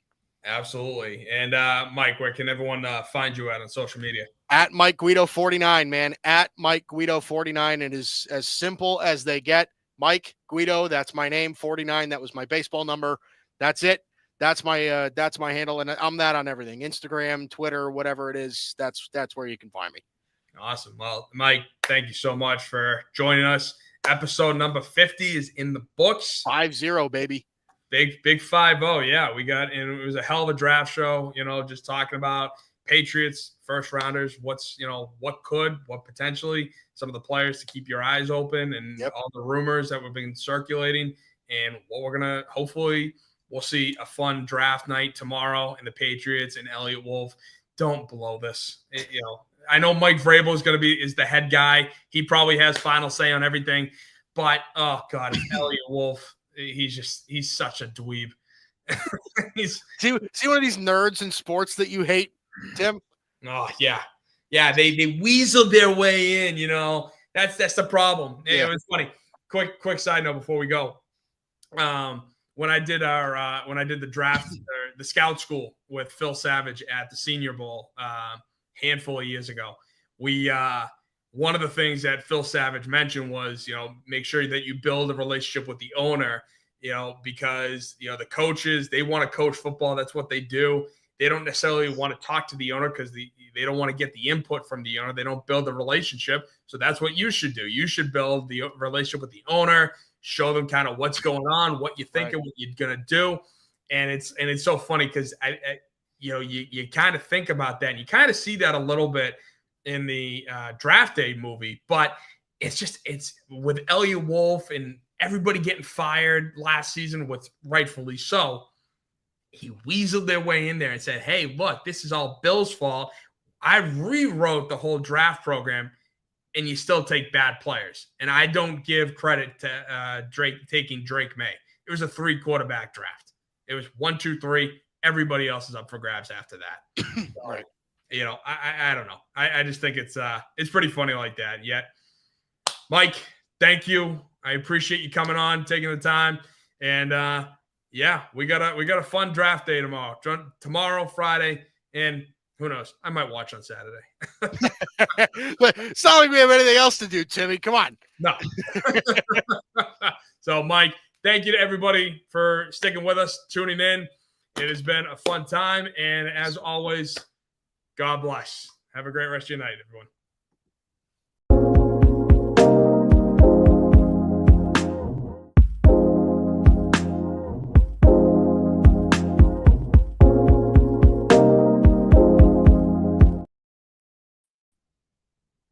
Absolutely. And Mike, where can everyone find you at on social media? At Mike Guido 49, man. At Mike Guido 49. It is as simple as they get. Mike Guido, that's my name. 49. That was my baseball number. That's it. That's my handle, and I'm that on everything. Instagram, Twitter, whatever it is. That's where you can find me. Awesome. Well, Mike, thank you so much for joining us. Episode number 50 is in the books. 5-0, baby. Big 5-0. Yeah, and it was a hell of a draft show, just talking about Patriots, first rounders, what potentially, some of the players to keep your eyes open, and all the rumors that have been circulating, and what we're going to, hopefully, we'll see a fun draft night tomorrow, and the Patriots and Elliott Wolf. Don't blow this. I know Mike Vrabel is the head guy. He probably has final say on everything, but oh God, Elliott Wolf. He's such a dweeb. See one of these nerds in sports that you hate, Tim? Oh yeah. They weasel their way in. That's the problem. Yeah. It's funny. Quick side note before we go. When I did the draft, the scout school with Phil Savage at the Senior Bowl, handful of years ago, we one of the things that Phil Savage mentioned was, make sure that you build a relationship with the owner, because, the coaches, they want to coach football. That's what they do. They don't necessarily want to talk to the owner because they don't want to get the input from the owner. They don't build the relationship. So that's what you should do. You should build the relationship with the owner, show them kind of what's going on, what you think, and what you're going to do. And it's so funny because you kind of think about that, and you kind of see that a little bit in the Draft Day movie, but it's with Elliot Wolf and everybody getting fired last season, with rightfully so. He weaseled their way in there and said, hey, look, this is all Bill's fault. I rewrote the whole draft program, and you still take bad players. And I don't give credit to taking Drake May. It was a 3-quarterback draft. It was 1, 2, 3. Everybody else is up for grabs after that. Right. I don't know. I just think it's pretty funny like that. Yet, Mike, thank you. I appreciate you coming on, taking the time. And we got a fun draft day tomorrow. Tomorrow, Friday, and who knows? I might watch on Saturday. It's not like we have anything else to do, Timmy. Come on. No. So, Mike, thank you to everybody for sticking with us, tuning in. It has been a fun time. And as always, God bless. Have a great rest of your night, everyone.